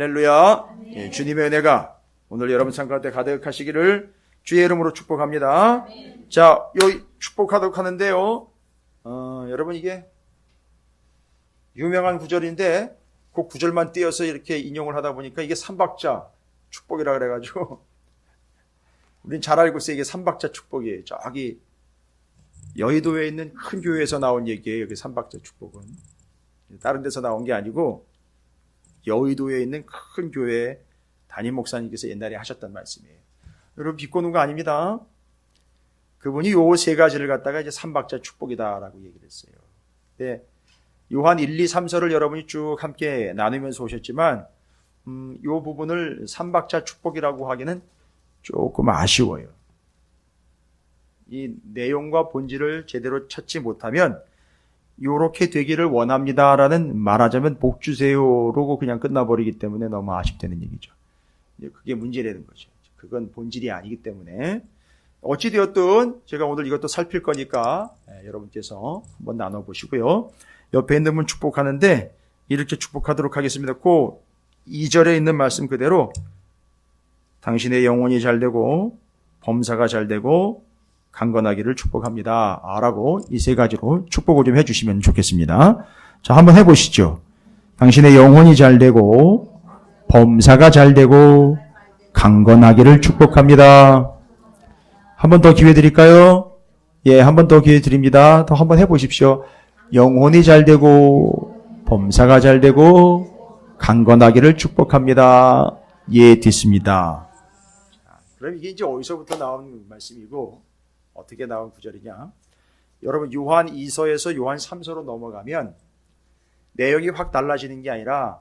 할렐루야. 예, 주님의 은혜가 오늘 여러분 삶 가운데 가득하시기를 주의 이름으로 축복합니다. 자, 여기 축복하도록 하는데요. 여러분 이게 유명한 구절인데 그 구절만 띄어서 이렇게 인용을 하다 보니까 이게 삼박자 축복이라 그래가지고 우린 잘 알고 있어요. 이게 삼박자 축복이에요. 저기 여의도에 있는 큰 교회에서 나온 얘기예요. 여기 삼박자 축복은 다른 데서 나온 게 아니고 여의도에 있는 큰 교회 담임 목사님께서 옛날에 하셨단 말씀이에요. 여러분 비꼬는 거 아닙니다. 그분이 요 세 가지를 갖다가 이제 삼박자 축복이다라고 얘기를 했어요. 네, 요한 1, 2, 3서를 여러분이 쭉 함께 나누면서 오셨지만 요 부분을 삼박자 축복이라고 하기는 조금 아쉬워요. 이 내용과 본질을 제대로 찾지 못하면 요렇게 되기를 원합니다라는 말하자면 복 주세요로 그냥 끝나버리기 때문에 너무 아쉽다는 얘기죠. 그게 문제라는 거죠. 그건 본질이 아니기 때문에 어찌되었든 제가 오늘 이것도 살필 거니까 여러분께서 한번 나눠보시고요. 옆에 있는 분 축복하는데 이렇게 축복하도록 하겠습니다. 그 2절에 있는 말씀 그대로 당신의 영혼이 잘되고 범사가 잘되고 강건하기를 축복합니다. 라고 이 세 가지로 축복을 좀 해주시면 좋겠습니다. 자, 한번 해보시죠. 당신의 영혼이 잘되고 범사가 잘되고 강건하기를 축복합니다. 한 번 더 기회 드릴까요? 예, 한 번 더 기회 드립니다. 더 한번 해보십시오. 영혼이 잘되고 범사가 잘되고 강건하기를 축복합니다. 예, 됐습니다. 자, 그럼 이게 이제 어디서부터 나온 말씀이고 어떻게 나온 구절이냐? 여러분 요한 2서에서 요한 3서로 넘어가면 내용이 확 달라지는 게 아니라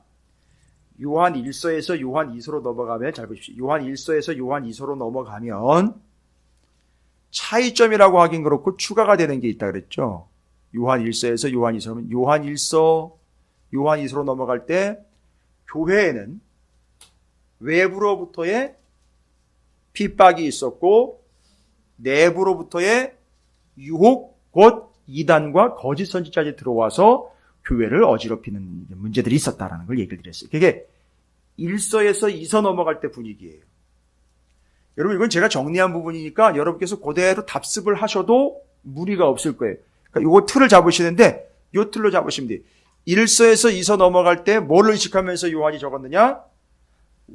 요한 1서에서 요한 2서로 넘어가면 잘 보십시오. 요한 1서에서 요한 2서로 넘어가면 차이점이라고 하긴 그렇고 추가가 되는 게 있다 그랬죠. 요한 1서에서 요한 2서면 요한 1서, 요한 2서로 넘어갈 때 교회에는 외부로부터의 핍박이 있었고 내부로부터의 유혹, 곧 이단과 거짓 선지자들이 들어와서 교회를 어지럽히는 문제들이 있었다라는 걸 얘기를 드렸어요. 그게 1서에서 2서 넘어갈 때 분위기예요. 여러분 이건 제가 정리한 부분이니까 여러분께서 그대로 답습을 하셔도 무리가 없을 거예요. 그러니까 요거 틀을 잡으시는데 요 틀로 잡으시면 돼요. 1서에서 2서 넘어갈 때 뭘 의식하면서 요한이 적었느냐?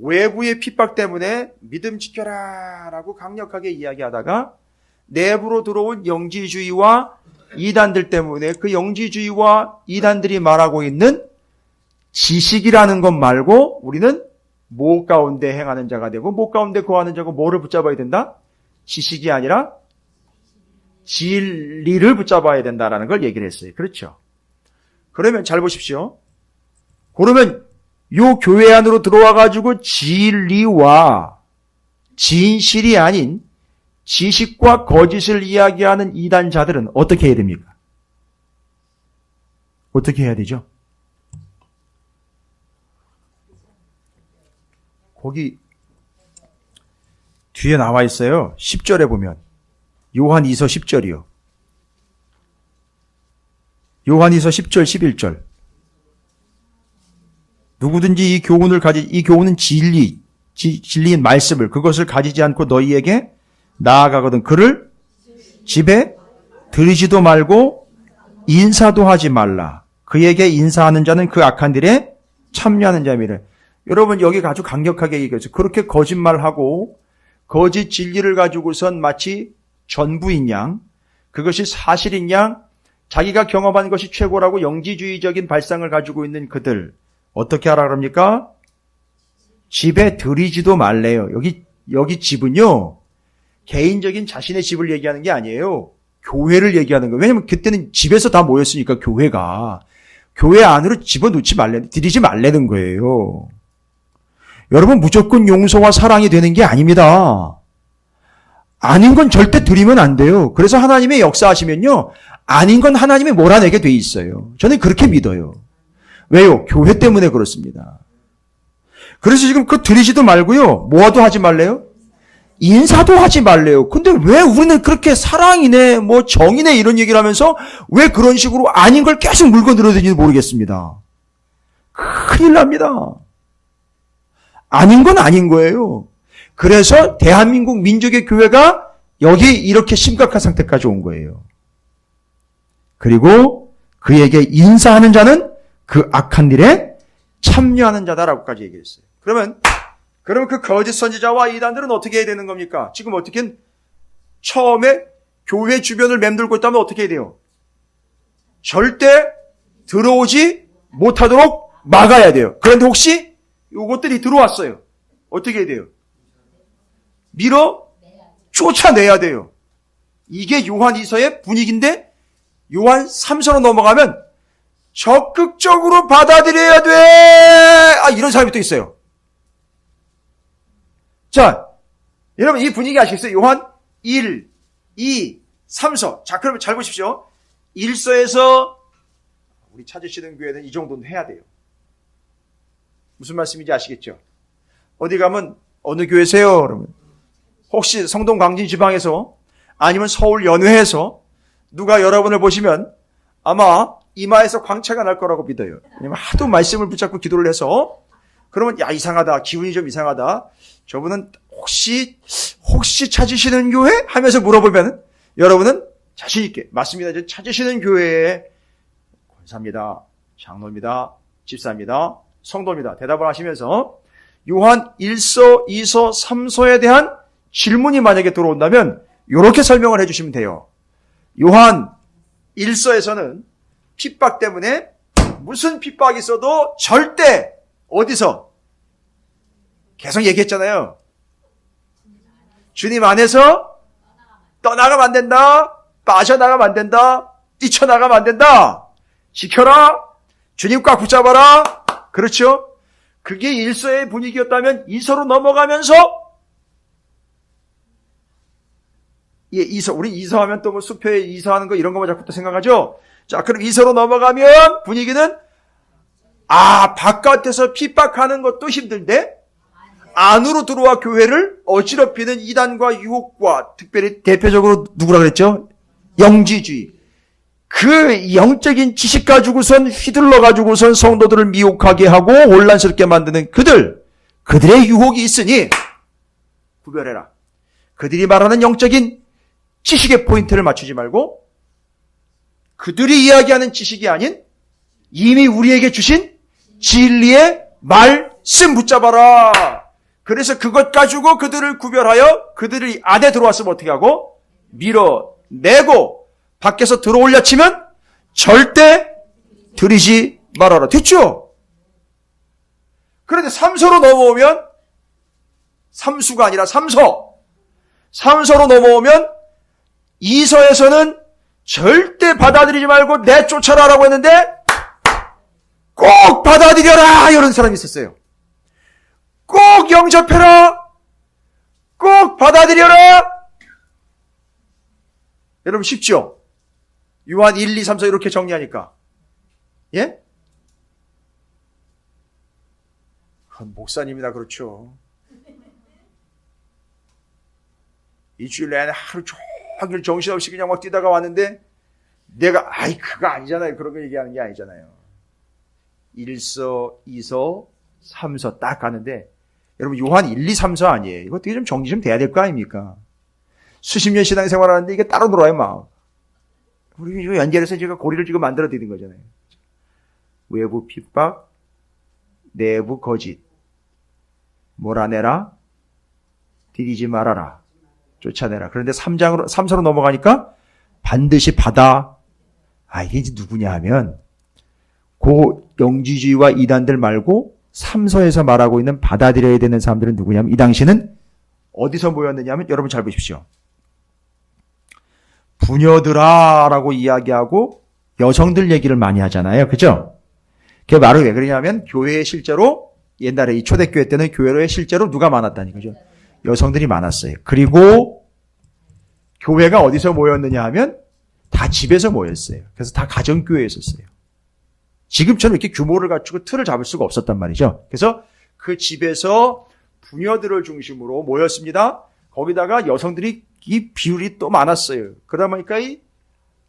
외부의 핍박 때문에 믿음 지켜라 라고 강력하게 이야기하다가 내부로 들어온 영지주의와 이단들 때문에 그 영지주의와 이단들이 말하고 있는 지식이라는 것 말고 우리는 못 가운데 행하는 자가 되고 못 가운데 거하는 자고 뭐를 붙잡아야 된다? 지식이 아니라 진리를 붙잡아야 된다라는 걸 얘기를 했어요. 그렇죠? 그러면 잘 보십시오. 그러면 요 교회 안으로 들어와가지고 진리와 진실이 아닌 지식과 거짓을 이야기하는 이단자들은 어떻게 해야 됩니까? 어떻게 해야 되죠? 거기 뒤에 나와 있어요. 10절에 보면 요한 2서 10절이요. 요한 2서 10절 11절 누구든지 이 교훈은 진리인 말씀을 그것을 가지지 않고 너희에게 나아가거든 그를 집에 들이지도 말고 인사도 하지 말라. 그에게 인사하는 자는 그 악한 일에 참여하는 자미래. 여러분 여기 아주 강력하게 얘기했어요. 그렇게 거짓말하고 거짓 진리를 가지고선 마치 전부인 양 그것이 사실인 양 자기가 경험한 것이 최고라고 영지주의적인 발상을 가지고 있는 그들 어떻게 하라 그럽니까? 집에 들이지도 말래요. 여기 집은요. 개인적인 자신의 집을 얘기하는 게 아니에요. 교회를 얘기하는 거예요. 왜냐면 그때는 집에서 다 모였으니까 교회가. 교회 안으로 집어넣지 들이지 말라는 거예요. 여러분 무조건 용서와 사랑이 되는 게 아닙니다. 아닌 건 절대 들이면 안 돼요. 그래서 하나님의 역사하시면요. 아닌 건 하나님이 몰아내게 돼 있어요. 저는 그렇게 믿어요. 왜요? 교회 때문에 그렇습니다. 그래서 지금 그거 들이지도 말고요. 뭐도 하지 말래요? 인사도 하지 말래요. 근데 왜 우리는 그렇게 사랑이네, 뭐 정이네 이런 얘기를 하면서 왜 그런 식으로 아닌 걸 계속 물고 늘어다니는지 모르겠습니다. 큰일 납니다. 아닌 건 아닌 거예요. 그래서 대한민국 민족의 교회가 여기 이렇게 심각한 상태까지 온 거예요. 그리고 그에게 인사하는 자는 그 악한 일에 참여하는 자다라고까지 얘기했어요. 그러면 그 거짓 선지자와 이단들은 어떻게 해야 되는 겁니까? 지금 어떻게 처음에 교회 주변을 맴돌고 있다면 어떻게 해야 돼요? 절대 들어오지 못하도록 막아야 돼요. 그런데 혹시 이것들이 들어왔어요. 어떻게 해야 돼요? 밀어 쫓아내야 돼요. 이게 요한 2서의 분위기인데 요한 3서로 넘어가면 적극적으로 받아들여야 돼. 이런 사람이 또 있어요. 자, 여러분 이 분위기 아시겠어요? 요한 1, 2, 3서. 자, 그러면 잘 보십시오. 1서에서 우리 찾으시는 교회는 이 정도는 해야 돼요. 무슨 말씀인지 아시겠죠? 어디 가면 어느 교회세요? 그러면 혹시 성동 광진 지방에서 아니면 서울 연회에서 누가 여러분을 보시면 아마 이마에서 광채가 날 거라고 믿어요. 왜냐면 하도 말씀을 붙잡고 기도를 해서 그러면 야 이상하다. 기분이 좀 이상하다. 저분은 혹시 찾으시는 교회? 하면서 물어보면 여러분은 자신 있게 맞습니다. 찾으시는 교회에 권사입니다. 장로입니다. 집사입니다. 성도입니다. 대답을 하시면서 요한 1서, 2서, 3서에 대한 질문이 만약에 들어온다면 이렇게 설명을 해주시면 돼요. 요한 1서에서는 핍박 때문에 무슨 핍박이 있어도 절대 어디서 계속 얘기했잖아요. 주님 안에서 떠나가면 안 된다. 빠져나가면 안 된다. 뛰쳐나가면 안 된다. 지켜라. 주님 꽉 붙잡아라. 그렇죠? 그게 1서의 분위기였다면 2서로 넘어가면서 우리 2서 하면 또 뭐 수표에 2서 하는 거 이런 거만 자꾸 또 생각하죠? 자, 그럼 2서로 넘어가면 분위기는 바깥에서 핍박하는 것도 힘든데 안으로 들어와 교회를 어지럽히는 이단과 유혹과 특별히 대표적으로 누구라 그랬죠? 영지주의. 그 영적인 지식 가지고선 휘둘러 가지고선 성도들을 미혹하게 하고 혼란스럽게 만드는 그들의 유혹이 있으니 구별해라. 그들이 말하는 영적인 지식의 포인트를 맞추지 말고 그들이 이야기하는 지식이 아닌 이미 우리에게 주신 진리의 말씀 붙잡아라. 그래서 그것 가지고 그들을 구별하여 그들이 안에 들어왔으면 어떻게 하고 밀어내고 밖에서 들어올려 치면 절대 들이지 말아라. 됐죠? 그런데 3서로 넘어오면 3수가 아니라 3서로 넘어오면 2서에서는 절대 받아들이지 말고 내쫓아라라고 했는데 꼭 받아들여라 이런 사람이 있었어요. 꼭 영접해라. 꼭 받아들여라. 여러분 쉽죠? 요한 1, 2, 3, 4 이렇게 정리하니까. 예? 목사님이다 그렇죠. 일주일 내내 하루 종일 정신없이 그냥 막 뛰다가 왔는데 내가 그거 아니잖아요. 그런 거 얘기하는 게 아니잖아요. 1서, 2서, 3서 딱 가는데 여러분 요한 1, 2, 3서 아니에요. 이거 어떻게 좀 정리 좀 돼야 될 거 아닙니까? 수십 년 신앙생활 하는데 이게 따로 놀아요 막. 우리 이거 연결해서 제가 고리를 지금 만들어 드린 거잖아요. 외부 핍박, 내부 거짓, 몰아내라, 디디지 말아라, 쫓아내라. 그런데 3서로 넘어가니까 반드시 받아. 이게 이제 누구냐 하면 그 영지주의와 이단들 말고 3서에서 말하고 있는 받아들여야 되는 사람들은 누구냐면 이 당시는 어디서 모였느냐 하면 여러분 잘 보십시오. 부녀들아라고 이야기하고 여성들 얘기를 많이 하잖아요. 그죠? 그게 말을 왜 그러냐면 교회에 실제로 옛날에 이 초대교회 때는 교회에 실제로 누가 많았다니 그죠? 여성들이 많았어요. 그리고 교회가 어디서 모였느냐 하면 다 집에서 모였어요. 그래서 다 가정교회에 있었어요. 지금처럼 이렇게 규모를 갖추고 틀을 잡을 수가 없었단 말이죠. 그래서 그 집에서 부녀들을 중심으로 모였습니다. 거기다가 여성들이 이 비율이 또 많았어요. 그러다 보니까 이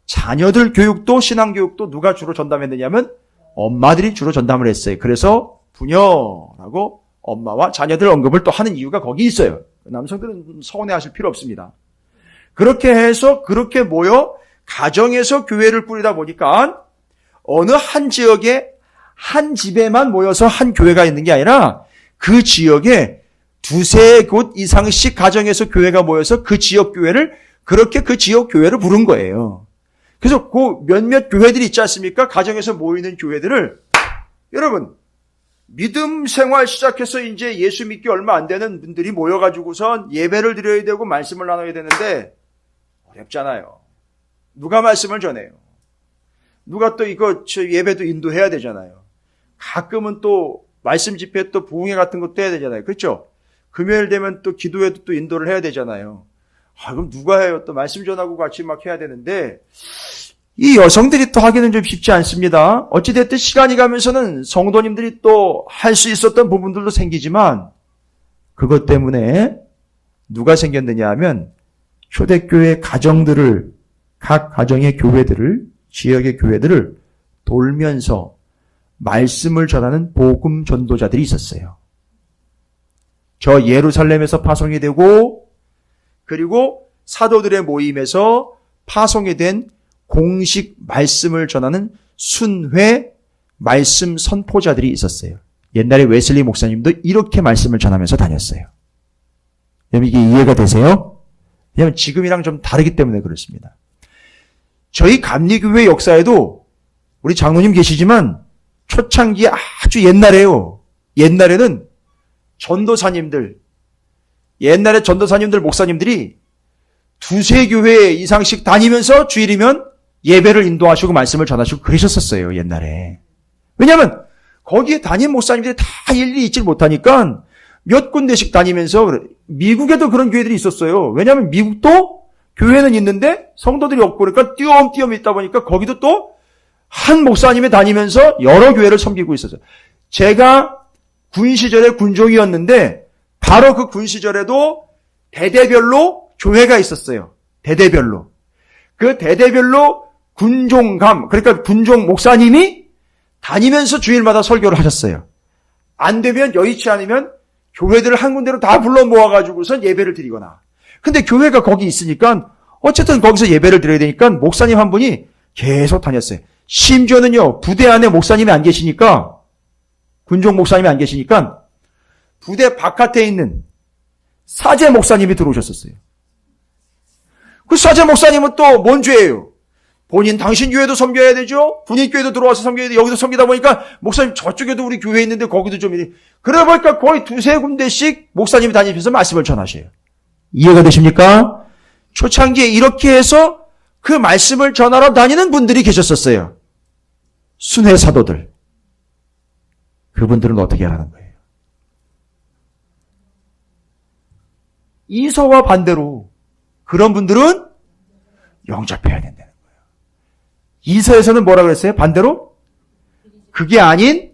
자녀들 교육도 신앙교육도 누가 주로 전담했느냐면 엄마들이 주로 전담을 했어요. 그래서 부녀라고 엄마와 자녀들 언급을 또 하는 이유가 거기 있어요. 남성들은 서운해하실 필요 없습니다. 그렇게 해서 그렇게 모여 가정에서 교회를 꾸리다 보니까 어느 한 지역에 한 집에만 모여서 한 교회가 있는 게 아니라 그 지역에 두세 곳 이상씩 가정에서 교회가 모여서 그 지역 교회를 그렇게 그 지역 교회를 부른 거예요. 그래서 그 몇몇 교회들이 있지 않습니까? 가정에서 모이는 교회들을 여러분 믿음 생활 시작해서 이제 예수 믿기 얼마 안 되는 분들이 모여가지고선 예배를 드려야 되고 말씀을 나눠야 되는데 어렵잖아요. 누가 말씀을 전해요? 누가 또 이거 예배도 인도해야 되잖아요. 가끔은 또 말씀 집회 또 부흥회 같은 것도 해야 되잖아요. 그렇죠? 금요일 되면 또 기도회도 또 인도를 해야 되잖아요. 그럼 누가 해요? 또 말씀 전하고 같이 막 해야 되는데 이 여성들이 또 하기는 좀 쉽지 않습니다. 어찌됐든 시간이 가면서는 성도님들이 또 할 수 있었던 부분들도 생기지만 그것 때문에 누가 생겼느냐 하면 초대교회 가정들을 각 가정의 교회들을 지역의 교회들을 돌면서 말씀을 전하는 복음 전도자들이 있었어요. 저 예루살렘에서 파송이 되고 그리고 사도들의 모임에서 파송이 된 공식 말씀을 전하는 순회 말씀 선포자들이 있었어요. 옛날에 웨슬리 목사님도 이렇게 말씀을 전하면서 다녔어요. 여러분 이게 이해가 되세요? 왜냐하면 지금이랑 좀 다르기 때문에 그렇습니다. 저희 감리교회 역사에도 우리 장로님 계시지만 초창기에 아주 옛날에요. 옛날에는 전도사님들, 옛날에 전도사님들, 목사님들이 두세 교회 이상씩 다니면서 주일이면 예배를 인도하시고 말씀을 전하시고 그러셨었어요. 옛날에. 왜냐하면 거기에 담임 목사님들이 다 일일이 있질 못하니까 몇 군데씩 다니면서 미국에도 그런 교회들이 있었어요. 왜냐하면 미국도 교회는 있는데 성도들이 없고 그러니까 띄엄띄엄 있다 보니까 거기도 또 한 목사님이 다니면서 여러 교회를 섬기고 있었어요. 제가 군 시절에 군종이었는데 바로 그 군 시절에도 대대별로 교회가 있었어요. 대대별로. 그 대대별로 군종감, 그러니까 군종 목사님이 다니면서 주일마다 설교를 하셨어요. 안 되면 여의치 않으면 교회들을 한 군데로 다 불러 모아가지고선 예배를 드리거나. 근데 교회가 거기 있으니까 어쨌든 거기서 예배를 드려야 되니까 목사님 한 분이 계속 다녔어요. 심지어는요, 부대 안에 목사님이 안 계시니까, 군종 목사님이 안 계시니까 부대 바깥에 있는 사제 목사님이 들어오셨었어요. 그 사제 목사님은 또 뭔 죄예요? 본인 당신 교회도 섬겨야 되죠? 분익 교회도 들어와서 섬겨야 돼. 여기도 섬기다 보니까 목사님 저쪽에도 우리 교회 있는데 거기도 좀 이래. 그러다 보니까 거의 두세 군데씩 목사님이 다니면서 말씀을 전하셔요. 이해가 되십니까? 초창기에 이렇게 해서 그 말씀을 전하러 다니는 분들이 계셨었어요. 순회 사도들. 그분들은 어떻게 하라는 거예요? 이서와 반대로 그런 분들은 영접해야 된다는 거예요. 이서에서는 뭐라 그랬어요? 반대로? 그게 아닌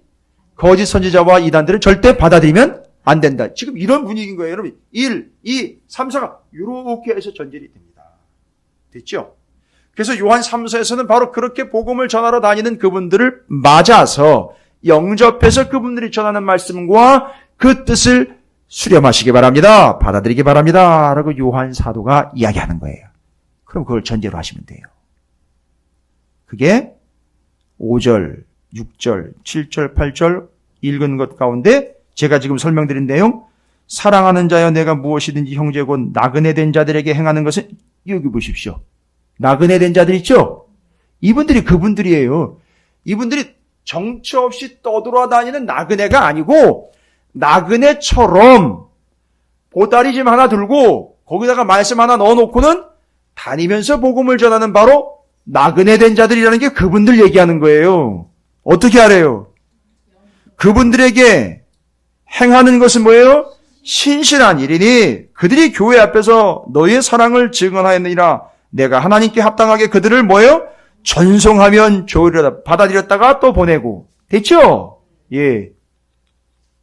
거짓 선지자와 이단들을 절대 받아들이면 안 된다. 지금 이런 분위기인 거예요. 여러분 1, 2, 3, 4가 이렇게 해서 전제이 됩니다. 됐죠? 그래서 요한 3서에서는 바로 그렇게 복음을 전하러 다니는 그분들을 맞아서 영접해서 그분들이 전하는 말씀과 그 뜻을 수렴하시기 바랍니다. 받아들이기 바랍니다. 라고 요한 사도가 이야기하는 거예요. 그럼 그걸 전제로 하시면 돼요. 그게 5절, 6절, 7절, 8절 읽은 것 가운데 제가 지금 설명드린 내용, 사랑하는 자여 내가 무엇이든지 형제 곧 나그네 된 자들에게 행하는 것은, 여기 보십시오. 나그네 된 자들 있죠? 이분들이 그분들이에요. 이분들이 정처 없이 떠돌아다니는 나그네가 아니고 나그네처럼 보따리짐 하나 들고 거기다가 말씀 하나 넣어놓고는 다니면서 복음을 전하는 바로 나그네 된 자들이라는 게 그분들 얘기하는 거예요. 어떻게 하래요? 그분들에게 행하는 것은 뭐예요? 신실한 일이니 그들이 교회 앞에서 너희의 사랑을 증언하였느니라. 내가 하나님께 합당하게 그들을 뭐예요? 전송하면 좋으리라. 받아들였다가 또 보내고. 됐죠? 예.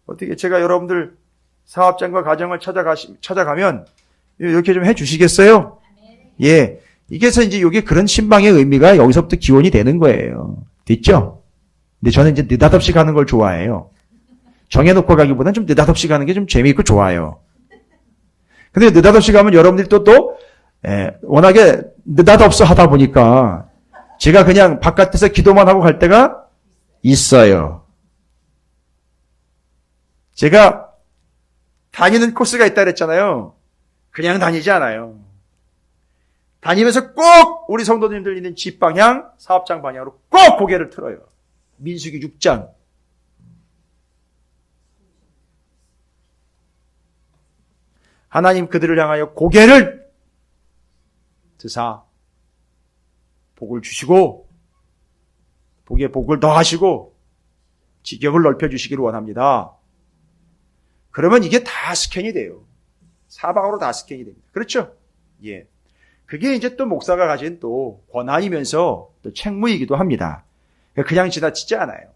어떻게 제가 여러분들 사업장과 가정을 찾아가면 이렇게 좀 해주시겠어요? 예. 이게서 이제 이게 그런 신방의 의미가 여기서부터 기원이 되는 거예요. 됐죠? 근데 저는 이제 느닷없이 가는 걸 좋아해요. 정해놓고 가기보다는 좀 느닷없이 가는 게 좀 재미있고 좋아요. 근데 느닷없이 가면 여러분들이 워낙에 느닷없어 하다 보니까 제가 그냥 바깥에서 기도만 하고 갈 때가 있어요. 제가 다니는 코스가 있다 그랬잖아요. 그냥 다니지 않아요. 다니면서 꼭 우리 성도님들 있는 집 방향, 사업장 방향으로 꼭 고개를 틀어요. 민수기 6장. 하나님 그들을 향하여 고개를 드사 복을 주시고 복에 복을 더하시고 지경을 넓혀주시기를 원합니다. 그러면 이게 다 스캔이 돼요. 사방으로 다 스캔이 됩니다. 그렇죠? 예. 그게 이제 또 목사가 가진 또 권한이면서 또 책무이기도 합니다. 그냥 지나치지 않아요.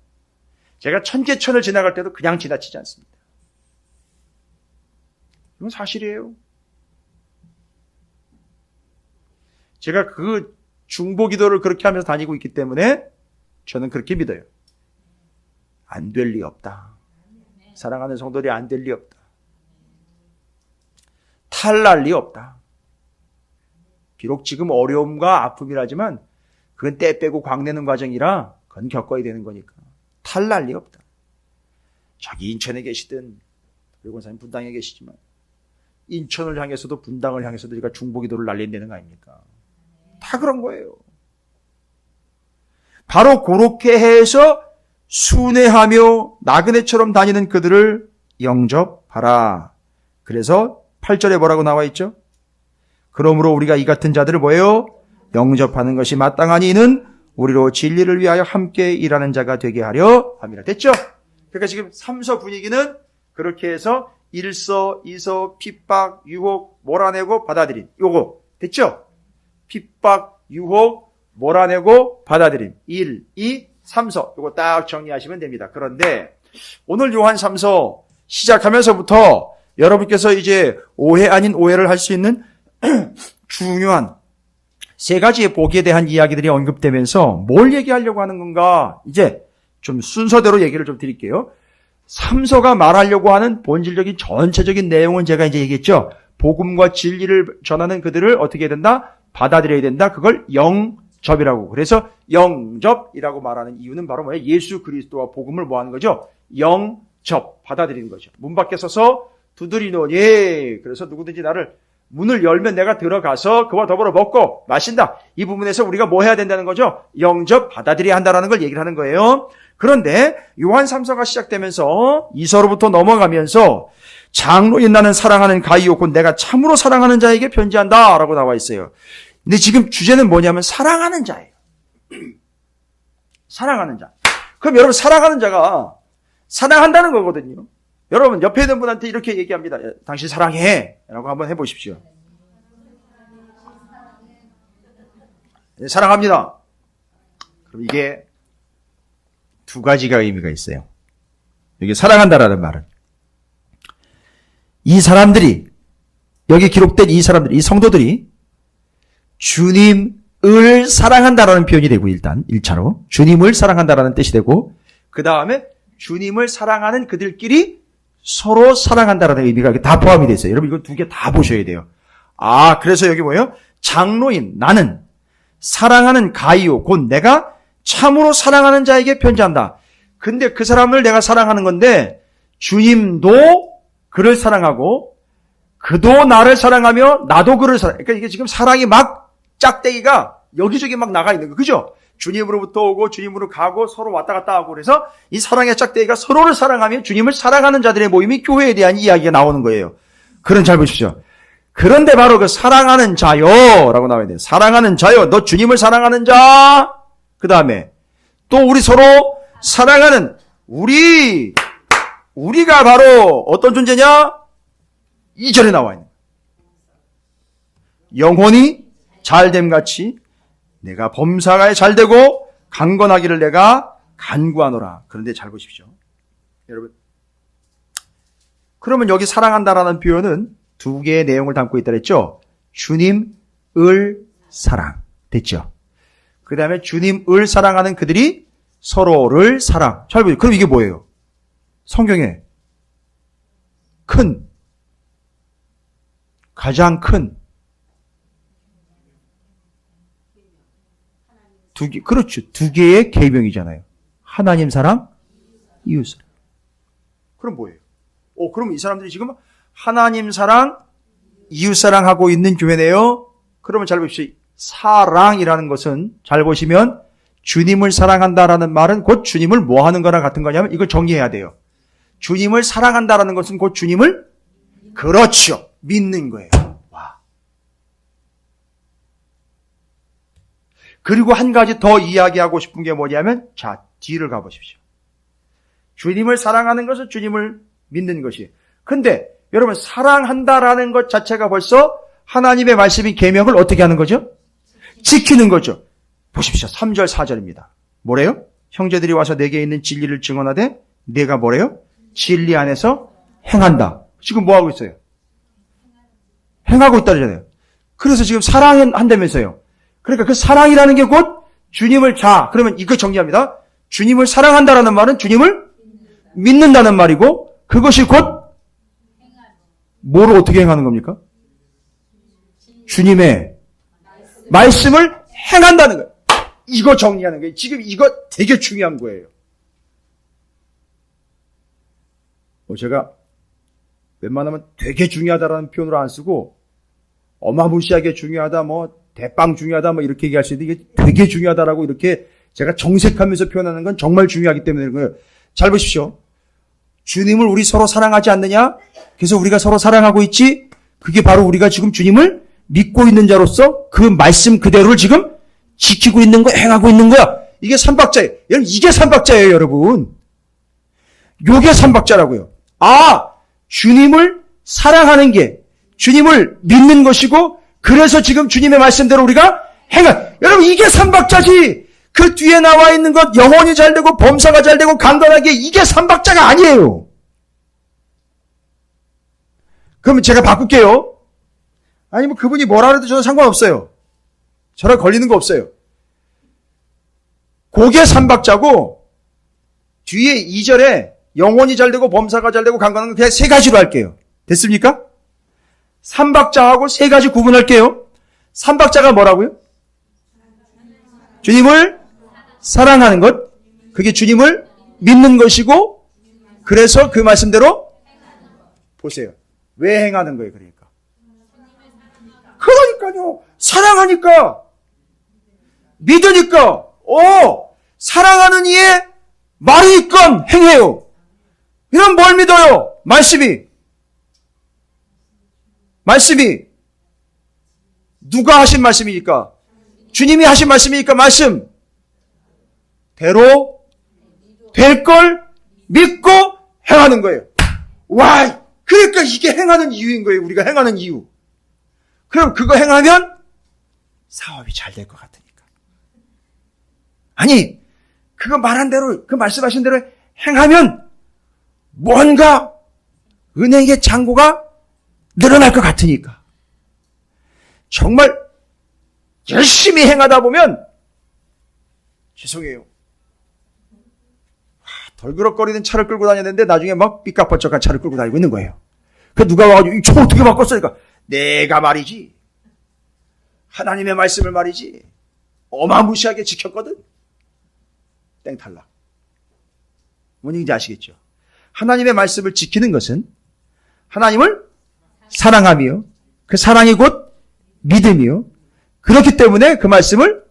제가 천계천을 지나갈 때도 그냥 지나치지 않습니다. 이건 사실이에요. 제가 그 중보기도를 그렇게 하면서 다니고 있기 때문에 저는 그렇게 믿어요. 안 될 리 없다. 사랑하는 성도들이 안 될 리 없다. 탈날 리 없다. 비록 지금 어려움과 아픔이라지만 그건 때 빼고 광내는 과정이라 그건 겪어야 되는 거니까 탈날 리 없다. 저기 인천에 계시든 그리고 분당에 계시지만 인천을 향해서도 분당을 향해서도 우리가 중보기도를 날린다는 거 아닙니까? 다 그런 거예요. 바로 그렇게 해서 순회하며 나그네처럼 다니는 그들을 영접하라. 그래서 8절에 뭐라고 나와 있죠? 그러므로 우리가 이 같은 자들을 뭐예요? 영접하는 것이 마땅하니 이는 우리로 진리를 위하여 함께 일하는 자가 되게 하려 함이라. 됐죠? 그러니까 지금 3서 분위기는 그렇게 해서 1서, 2서, 핍박, 유혹, 몰아내고 받아들임. 요거 됐죠? 핍박, 유혹, 몰아내고 받아들임. 1, 2, 3서. 요거 딱 정리하시면 됩니다. 그런데 오늘 요한 3서 시작하면서부터 여러분께서 이제 오해 아닌 오해를 할 수 있는 중요한 세 가지의 복에 대한 이야기들이 언급되면서 뭘 얘기하려고 하는 건가? 이제 좀 순서대로 얘기를 좀 드릴게요. 3서가 말하려고 하는 본질적인 전체적인 내용은 제가 이제 얘기했죠. 복음과 진리를 전하는 그들을 어떻게 해야 된다? 받아들여야 된다. 그걸 영접이라고. 그래서 영접이라고 말하는 이유는 바로 뭐예요? 예수 그리스도와 복음을 뭐 하는 거죠? 영접, 받아들이는 거죠. 문 밖에 서서 두드리노니. 그래서 누구든지 나를 문을 열면 내가 들어가서 그와 더불어 먹고 마신다. 이 부분에서 우리가 뭐 해야 된다는 거죠? 영접, 받아들여야 한다는 걸 얘기를 하는 거예요. 그런데 요한 3서가 시작되면서 2서로부터 넘어가면서 장로인 나는 사랑하는 가이오 곧 내가 참으로 사랑하는 자에게 편지한다 라고 나와 있어요. 근데 지금 주제는 뭐냐면 사랑하는 자예요. 사랑하는 자. 그럼 여러분 사랑하는 자가 사랑한다는 거거든요. 여러분 옆에 있는 분한테 이렇게 얘기합니다. 당신 사랑해 라고 한번 해보십시오. 네, 사랑합니다. 그럼 이게 두 가지가 의미가 있어요. 여기 사랑한다라는 말은 이 사람들이 여기 기록된 이 사람들이 이 성도들이 주님을 사랑한다라는 표현이 되고 일단 1차로 주님을 사랑한다라는 뜻이 되고 그 다음에 주님을 사랑하는 그들끼리 서로 사랑한다라는 의미가 다 포함이 되어 있어요. 여러분 이거 두 개 다 보셔야 돼요. 아 그래서 여기 뭐예요? 장로인 나는 사랑하는 가이오 곧 내가 참으로 사랑하는 자에게 편지한다. 근데 그 사람을 내가 사랑하는 건데 주님도 그를 사랑하고 그도 나를 사랑하며 나도 그를 사랑해. 그러니까 이게 지금 사랑이 막 짝대기가 여기저기 막 나가 있는 거 그죠? 주님으로부터 오고 주님으로 가고 서로 왔다 갔다 하고 그래서 이 사랑의 짝대기가 서로를 사랑하며 주님을 사랑하는 자들의 모임이 교회에 대한 이야기가 나오는 거예요. 그런 잘 보십시오. 그런데 바로 그 사랑하는 자요 라고 나와야 돼요. 사랑하는 자요. 너 주님을 사랑하는 자. 그 다음에 또 우리 서로 사랑하는 우리가 바로 어떤 존재냐? 2절에 나와 있는 영혼이 잘됨같이 내가 범사가에 잘되고 강건하기를 내가 간구하노라. 그런데 잘 보십시오. 여러분 그러면 여기 사랑한다라는 표현은 두 개의 내용을 담고 있다 그랬죠. 주님을 사랑 됐죠. 그 다음에 주님을 사랑하는 그들이 서로를 사랑. 잘 보세요. 그럼 이게 뭐예요? 성경에 가장 큰 그렇죠. 두 개의 계명이잖아요. 하나님 사랑, 이웃 사랑. 그럼 뭐예요? 그럼 이 사람들이 지금 하나님 사랑, 이웃 사랑하고 있는 교회네요. 그러면 잘 보십시오. 사랑이라는 것은 잘 보시면 주님을 사랑한다라는 말은 곧 주님을 뭐 하는 거나 같은 거냐면 이걸 정리해야 돼요. 주님을 사랑한다라는 것은 곧 주님을 그렇죠. 믿는 거예요. 와. 그리고 한 가지 더 이야기하고 싶은 게 뭐냐면 자, 뒤를 가보십시오. 주님을 사랑하는 것은 주님을 믿는 것이에요. 근데 여러분 사랑한다라는 것 자체가 벌써 하나님의 말씀인 계명을 어떻게 하는 거죠? 지키는 거죠. 보십시오. 3절 4절입니다. 뭐래요? 형제들이 와서 내게 있는 진리를 증언하되 내가 뭐래요? 진리 안에서 행한다. 지금 뭐 하고 있어요? 행하고 있다잖아요. 그래서 지금 사랑한다면서요. 그러니까 그 사랑이라는 게 곧 주님을 그러면 이거 정리합니다. 주님을 사랑한다라는 말은 주님을 믿는다는 말이고 그것이 곧 뭐를 어떻게 행하는 겁니까? 주님의 말씀을 행한다는 거예요. 이거 정리하는 거예요. 지금 이거 되게 중요한 거예요. 제가 웬만하면 되게 중요하다라는 표현으로 안 쓰고 어마무시하게 중요하다, 대빵 중요하다, 이렇게 얘기할 수 있는데 이게 되게 중요하다라고 이렇게 제가 정색하면서 표현하는 건 정말 중요하기 때문에 그런 거예요. 잘 보십시오. 주님을 우리 서로 사랑하지 않느냐? 그래서 우리가 서로 사랑하고 있지? 그게 바로 우리가 지금 주님을 믿고 있는 자로서 그 말씀 그대로를 지금 지키고 있는 거, 행하고 있는 거야. 이게 삼박자예요. 여러분, 이게 삼박자예요, 여러분. 요게 삼박자라고요. 주님을 사랑하는 게 주님을 믿는 것이고 그래서 지금 주님의 말씀대로 우리가 여러분 이게 삼박자지. 그 뒤에 나와 있는 것 영혼이 잘 되고 범사가 잘 되고 강건하게 이게 삼박자가 아니에요. 그러면 제가 바꿀게요. 아니면 그분이 뭐라 해도 저는 상관없어요. 저랑 걸리는 거 없어요. 그게 삼박자고 뒤에 2절에 영혼이 잘 되고 범사가 잘 되고 강건한 건 그냥 세 가지로 할게요. 됐습니까? 삼박자하고 세 가지 구분할게요. 삼박자가 뭐라고요? 주님을 사랑하는 것, 그게 주님을 믿는 것이고 그래서 그 말씀대로 보세요. 왜 행하는 거예요? 그러니까요. 사랑하니까 믿으니까 사랑하는 이의 말이 있건 행해요. 이런 뭘 믿어요? 말씀이 누가 하신 말씀이니까? 주님이 하신 말씀이니까 말씀 대로 될 걸 믿고 행하는 거예요. 와, 그러니까 이게 행하는 이유인 거예요. 우리가 행하는 이유. 그럼 그거 행하면 사업이 잘 될 것 같으니까. 아니, 그거 말한 대로, 그 말씀하신 대로 행하면 뭔가 은행의 잔고가 늘어날 것 같으니까. 정말 열심히 행하다 보면 죄송해요. 덜그럭거리는 차를 끌고 다녔는데 나중에 막 삐까뻔쩍한 차를 끌고 다니고 있는 거예요. 그 누가 와가지고 이 차 어떻게 바꿨어? 그러니까 내가 말이지. 하나님의 말씀을 말이지. 어마무시하게 지켰거든. 땡 탈락. 뭔 얘기인지 아시겠죠? 하나님의 말씀을 지키는 것은 하나님을 사랑하며 그 사랑이 곧 믿음이요. 그렇기 때문에 그 말씀을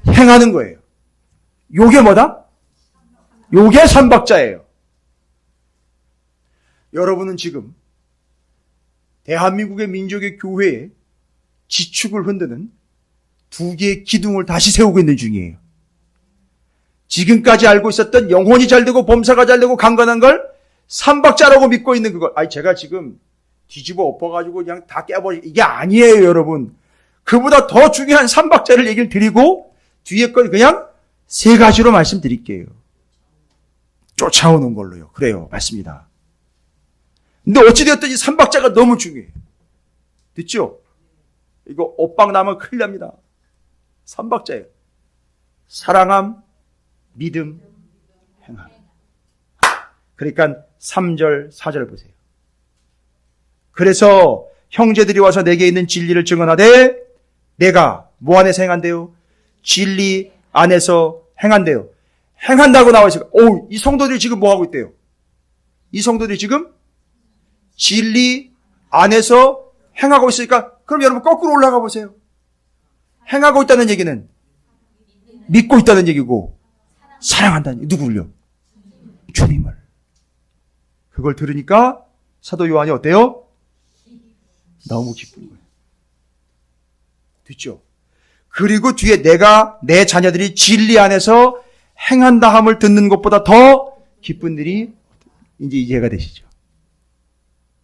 행하는 거예요. 요게 뭐다? 요게 삼박자예요. 여러분은 지금 대한민국의 민족의 교회에 지축을 흔드는 두 개의 기둥을 다시 세우고 있는 중이에요. 지금까지 알고 있었던 영혼이 잘 되고 범사가 잘 되고 강건한 걸 삼박자라고 믿고 있는 그걸. 제가 지금 뒤집어 엎어가지고 그냥 다 깨버리고 이게 아니에요, 여러분. 그보다 더 중요한 삼박자를 얘기를 드리고 뒤에 건 그냥 세 가지로 말씀드릴게요. 쫓아오는 걸로요. 그래요. 맞습니다. 근데 어찌되었든 이 삼박자가 너무 중요해요. 됐죠? 이거 엇박 나면 큰일 납니다. 삼박자예요. 사랑함, 믿음, 행함. 그러니까 3절, 4절 보세요. 그래서 형제들이 와서 내게 있는 진리를 증언하되 내가 뭐 안에서 행한대요? 진리 안에서 행한대요. 행한다고 나와 있어요. 이 성도들이 지금 뭐 하고 있대요? 이 성도들이 지금 진리 안에서 행하고 있으니까 그럼 여러분 거꾸로 올라가 보세요. 행하고 있다는 얘기는 믿고 있다는 얘기고 사랑한다는 얘기. 누구를요? 주님을. 그걸 들으니까 사도 요한이 어때요? 너무 기쁜 거예요. 됐죠? 그리고 뒤에 내가 내 자녀들이 진리 안에서 행한다 함을 듣는 것보다 더 기쁜 일이 이제 이해가 되시죠?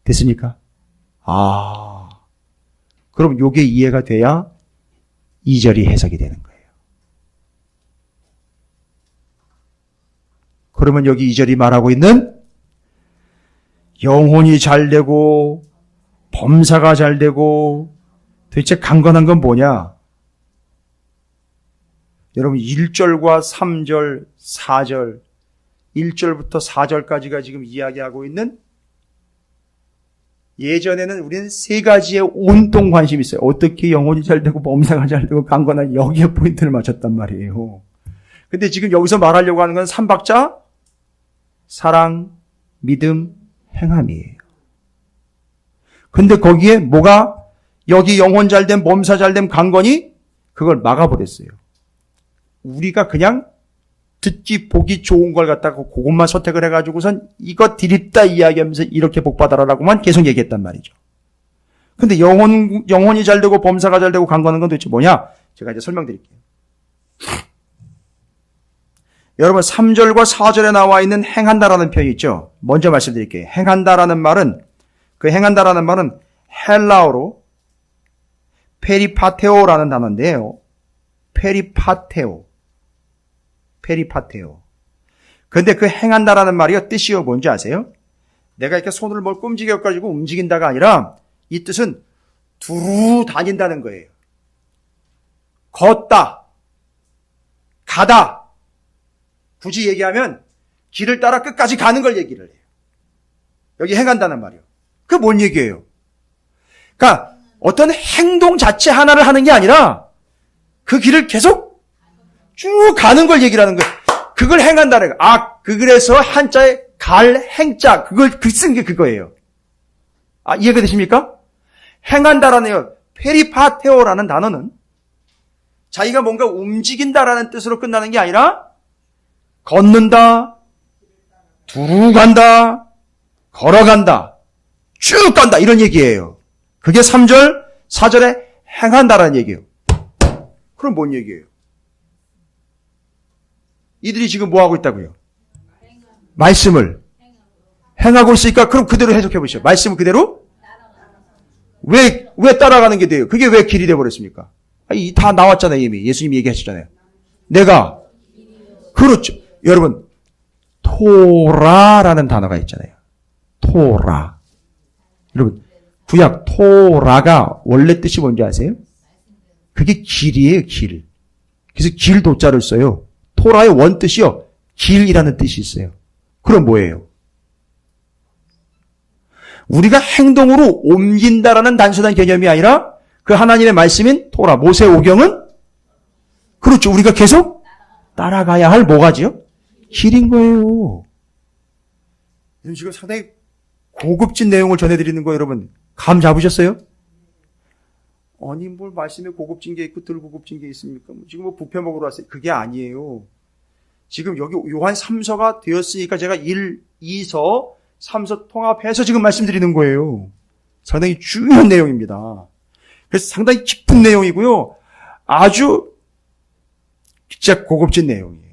됐습니까? 그럼 요게 이해가 돼야 2절이 해석이 되는 거예요. 그러면 여기 2절이 말하고 있는 영혼이 잘 되고 범사가 잘 되고 도대체 강건한 건 뭐냐? 여러분 1절과 3절, 4절, 1절부터 4절까지가 지금 이야기하고 있는 예전에는 우리는 세 가지의 온통 관심이 있어요. 어떻게 영혼이 잘 되고 범사가 잘 되고 강건한 여기에 포인트를 맞췄단 말이에요. 근데 지금 여기서 말하려고 하는 건 3박자 사랑, 믿음, 행함이에요. 근데 거기에 뭐가 여기 영혼 잘됨, 범사 잘됨, 강건이 그걸 막아버렸어요. 우리가 그냥 듣기 보기 좋은 걸 갖다가 그것만 선택을 해가지고선 이거 디립다 이야기하면서 이렇게 복받아라라고만 계속 얘기했단 말이죠. 근데 영혼이 잘 되고 범사가 잘 되고 강건한 건 도대체 뭐냐? 제가 이제 설명드릴게요. 여러분 3절과 4절에 나와 있는 행한다라는 표현이 있죠. 먼저 말씀드릴게요. 행한다라는 말은 헬라어로 페리파테오라는 단어인데요. 페리파테오. 근데 그 행한다라는 말이요. 뜻이요. 뭔지 아세요? 내가 이렇게 손을 뭘 움직여가지고 움직인다가 아니라 이 뜻은 두루 다닌다는 거예요. 걷다. 가다. 굳이 얘기하면 길을 따라 끝까지 가는 걸 얘기를 해요. 여기 행한다는 말이요. 그게 뭔 얘기예요? 그러니까 어떤 행동 자체 하나를 하는 게 아니라 그 길을 계속 쭉 가는 걸 얘기를 하는 거예요. 그걸 행한다는 거예요. 그래서 한자에 갈, 행자, 그걸 쓴 게 그거예요. 이해가 되십니까? 행한다라는 페리파테오라는 단어는 자기가 뭔가 움직인다라는 뜻으로 끝나는 게 아니라 걷는다, 두루 간다, 걸어간다, 쭉 간다 이런 얘기예요. 그게 3절, 4절에 행한다라는 얘기예요. 그럼 뭔 얘기예요? 이들이 지금 뭐 하고 있다고요? 말씀을 행하고 있으니까 그럼 그대로 해석해 보시죠. 말씀을 그대로? 왜 따라가는 게 돼요? 그게 왜 길이 돼버렸습니까? 다 나왔잖아요, 이미. 예수님이 얘기하셨잖아요. 내가. 그렇죠. 여러분, 토라라는 단어가 있잖아요. 토라. 여러분, 구약 토라가 원래 뜻이 뭔지 아세요? 그게 길이에요, 길. 그래서 길 도자를 써요. 토라의 원뜻이요. 길이라는 뜻이 있어요. 그럼 뭐예요? 우리가 행동으로 옮긴다라는 단순한 개념이 아니라 그 하나님의 말씀인 토라, 모세오경은 그렇죠. 우리가 계속 따라가야 할 뭐가지요? 길인 거예요. 지금 상당히 고급진 내용을 전해드리는 거 여러분 감 잡으셨어요? 아니 뭘 말씀에 고급진 게 있고 덜 고급진 게 있습니까? 지금 뭐 뷔페 먹으러 왔어요. 그게 아니에요. 지금 여기 요한 3서가 되었으니까 제가 1, 2서, 3서 통합해서 지금 말씀드리는 거예요. 상당히 중요한 내용입니다. 그래서 상당히 깊은 내용이고요. 아주 진짜 고급진 내용이에요.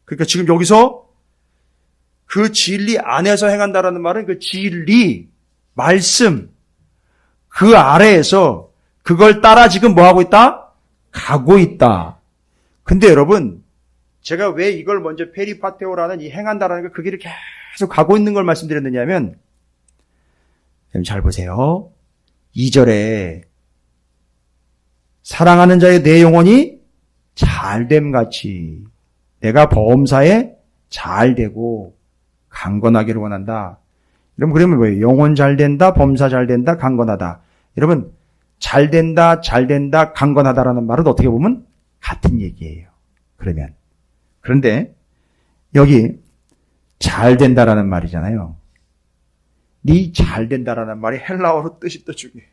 그러니까 지금 여기서 그 진리 안에서 행한다라는 말은 그 진리, 말씀, 그 아래에서 그걸 따라 지금 뭐 하고 있다? 가고 있다. 근데 여러분, 제가 왜 이걸 먼저 페리파테오라는 이 행한다라는 그 길을 계속 가고 있는 걸 말씀드렸느냐면, 잘 보세요. 2절에 사랑하는 자의 내 영혼이 잘됨 같이 내가 범사에 잘되고 강건하기를 원한다. 그러면 뭐예요? 영혼 잘된다, 범사 잘된다, 강건하다. 여러분, 잘된다, 강건하다라는 말은 어떻게 보면 같은 얘기예요. 그런데 여기 잘된다라는 말이잖아요. 네 잘된다라는 말이 헬라어로 뜻이 또 중요해요.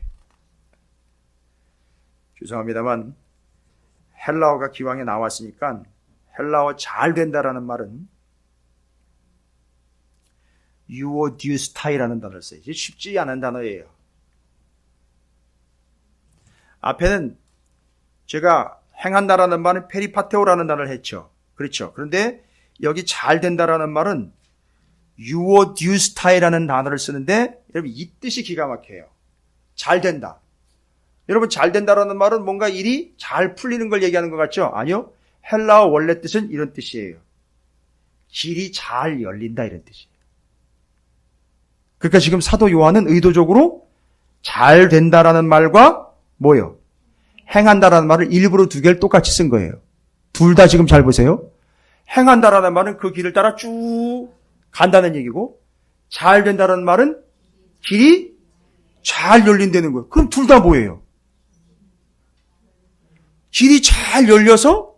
죄송합니다만 헬라어가 기왕에 나왔으니까 헬라어 잘된다라는 말은 유오디우스타이라는 단어를 써요. 쉽지 않은 단어예요. 앞에는 제가 행한다라는 말은 페리파테오라는 단어를 했죠. 그렇죠. 그런데 여기 잘된다라는 말은 유오디우스타이라는 단어를 쓰는데 여러분 이 뜻이 기가 막혀요. 잘된다. 여러분 잘된다라는 말은 뭔가 일이 잘 풀리는 걸 얘기하는 것 같죠? 아니요. 헬라어 원래 뜻은 이런 뜻이에요. 길이 잘 열린다 이런 뜻이에요. 그러니까 지금 사도 요한은 의도적으로 잘 된다라는 말과 뭐요? 행한다라는 말을 일부러 두 개를 똑같이 쓴 거예요. 둘 다 지금 잘 보세요. 행한다라는 말은 그 길을 따라 쭉 간다는 얘기고 잘 된다라는 말은 길이 잘 열린다는 거예요. 그럼 둘 다 뭐예요? 길이 잘 열려서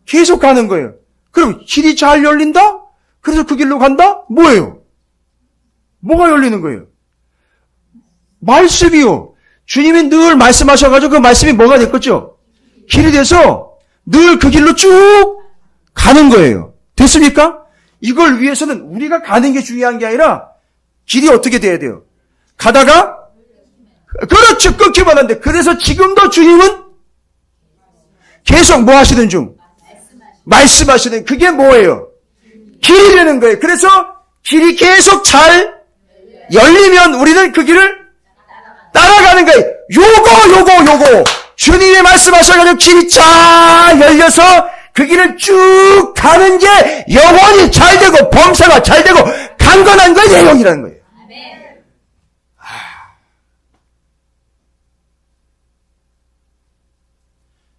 계속 가는 거예요. 그럼 길이 잘 열린다? 그래서 그 길로 간다? 뭐예요? 뭐가 열리는 거예요? 말씀이요. 주님이 늘 말씀하셔가지고 그 말씀이 뭐가 됐겠죠? 길이 돼서 늘 그 길로 쭉 가는 거예요. 됐습니까? 이걸 위해서는 우리가 가는 게 중요한 게 아니라 길이 어떻게 돼야 돼요? 가다가 그렇죠. 끊기면 안 돼. 그래서 지금도 주님은 계속 뭐 하시는 중? 말씀하시는 그게 뭐예요? 길이 되는 거예요. 그래서 길이 계속 잘 열리면 우리는 그 길을 따라가는 거예요. 요거. 주님이 말씀하셔가지고 길이 잘 열려서 그 길을 쭉 가는 게 영혼이 잘 되고 범사가 잘 되고 강건한 게 내용이라는 거예요.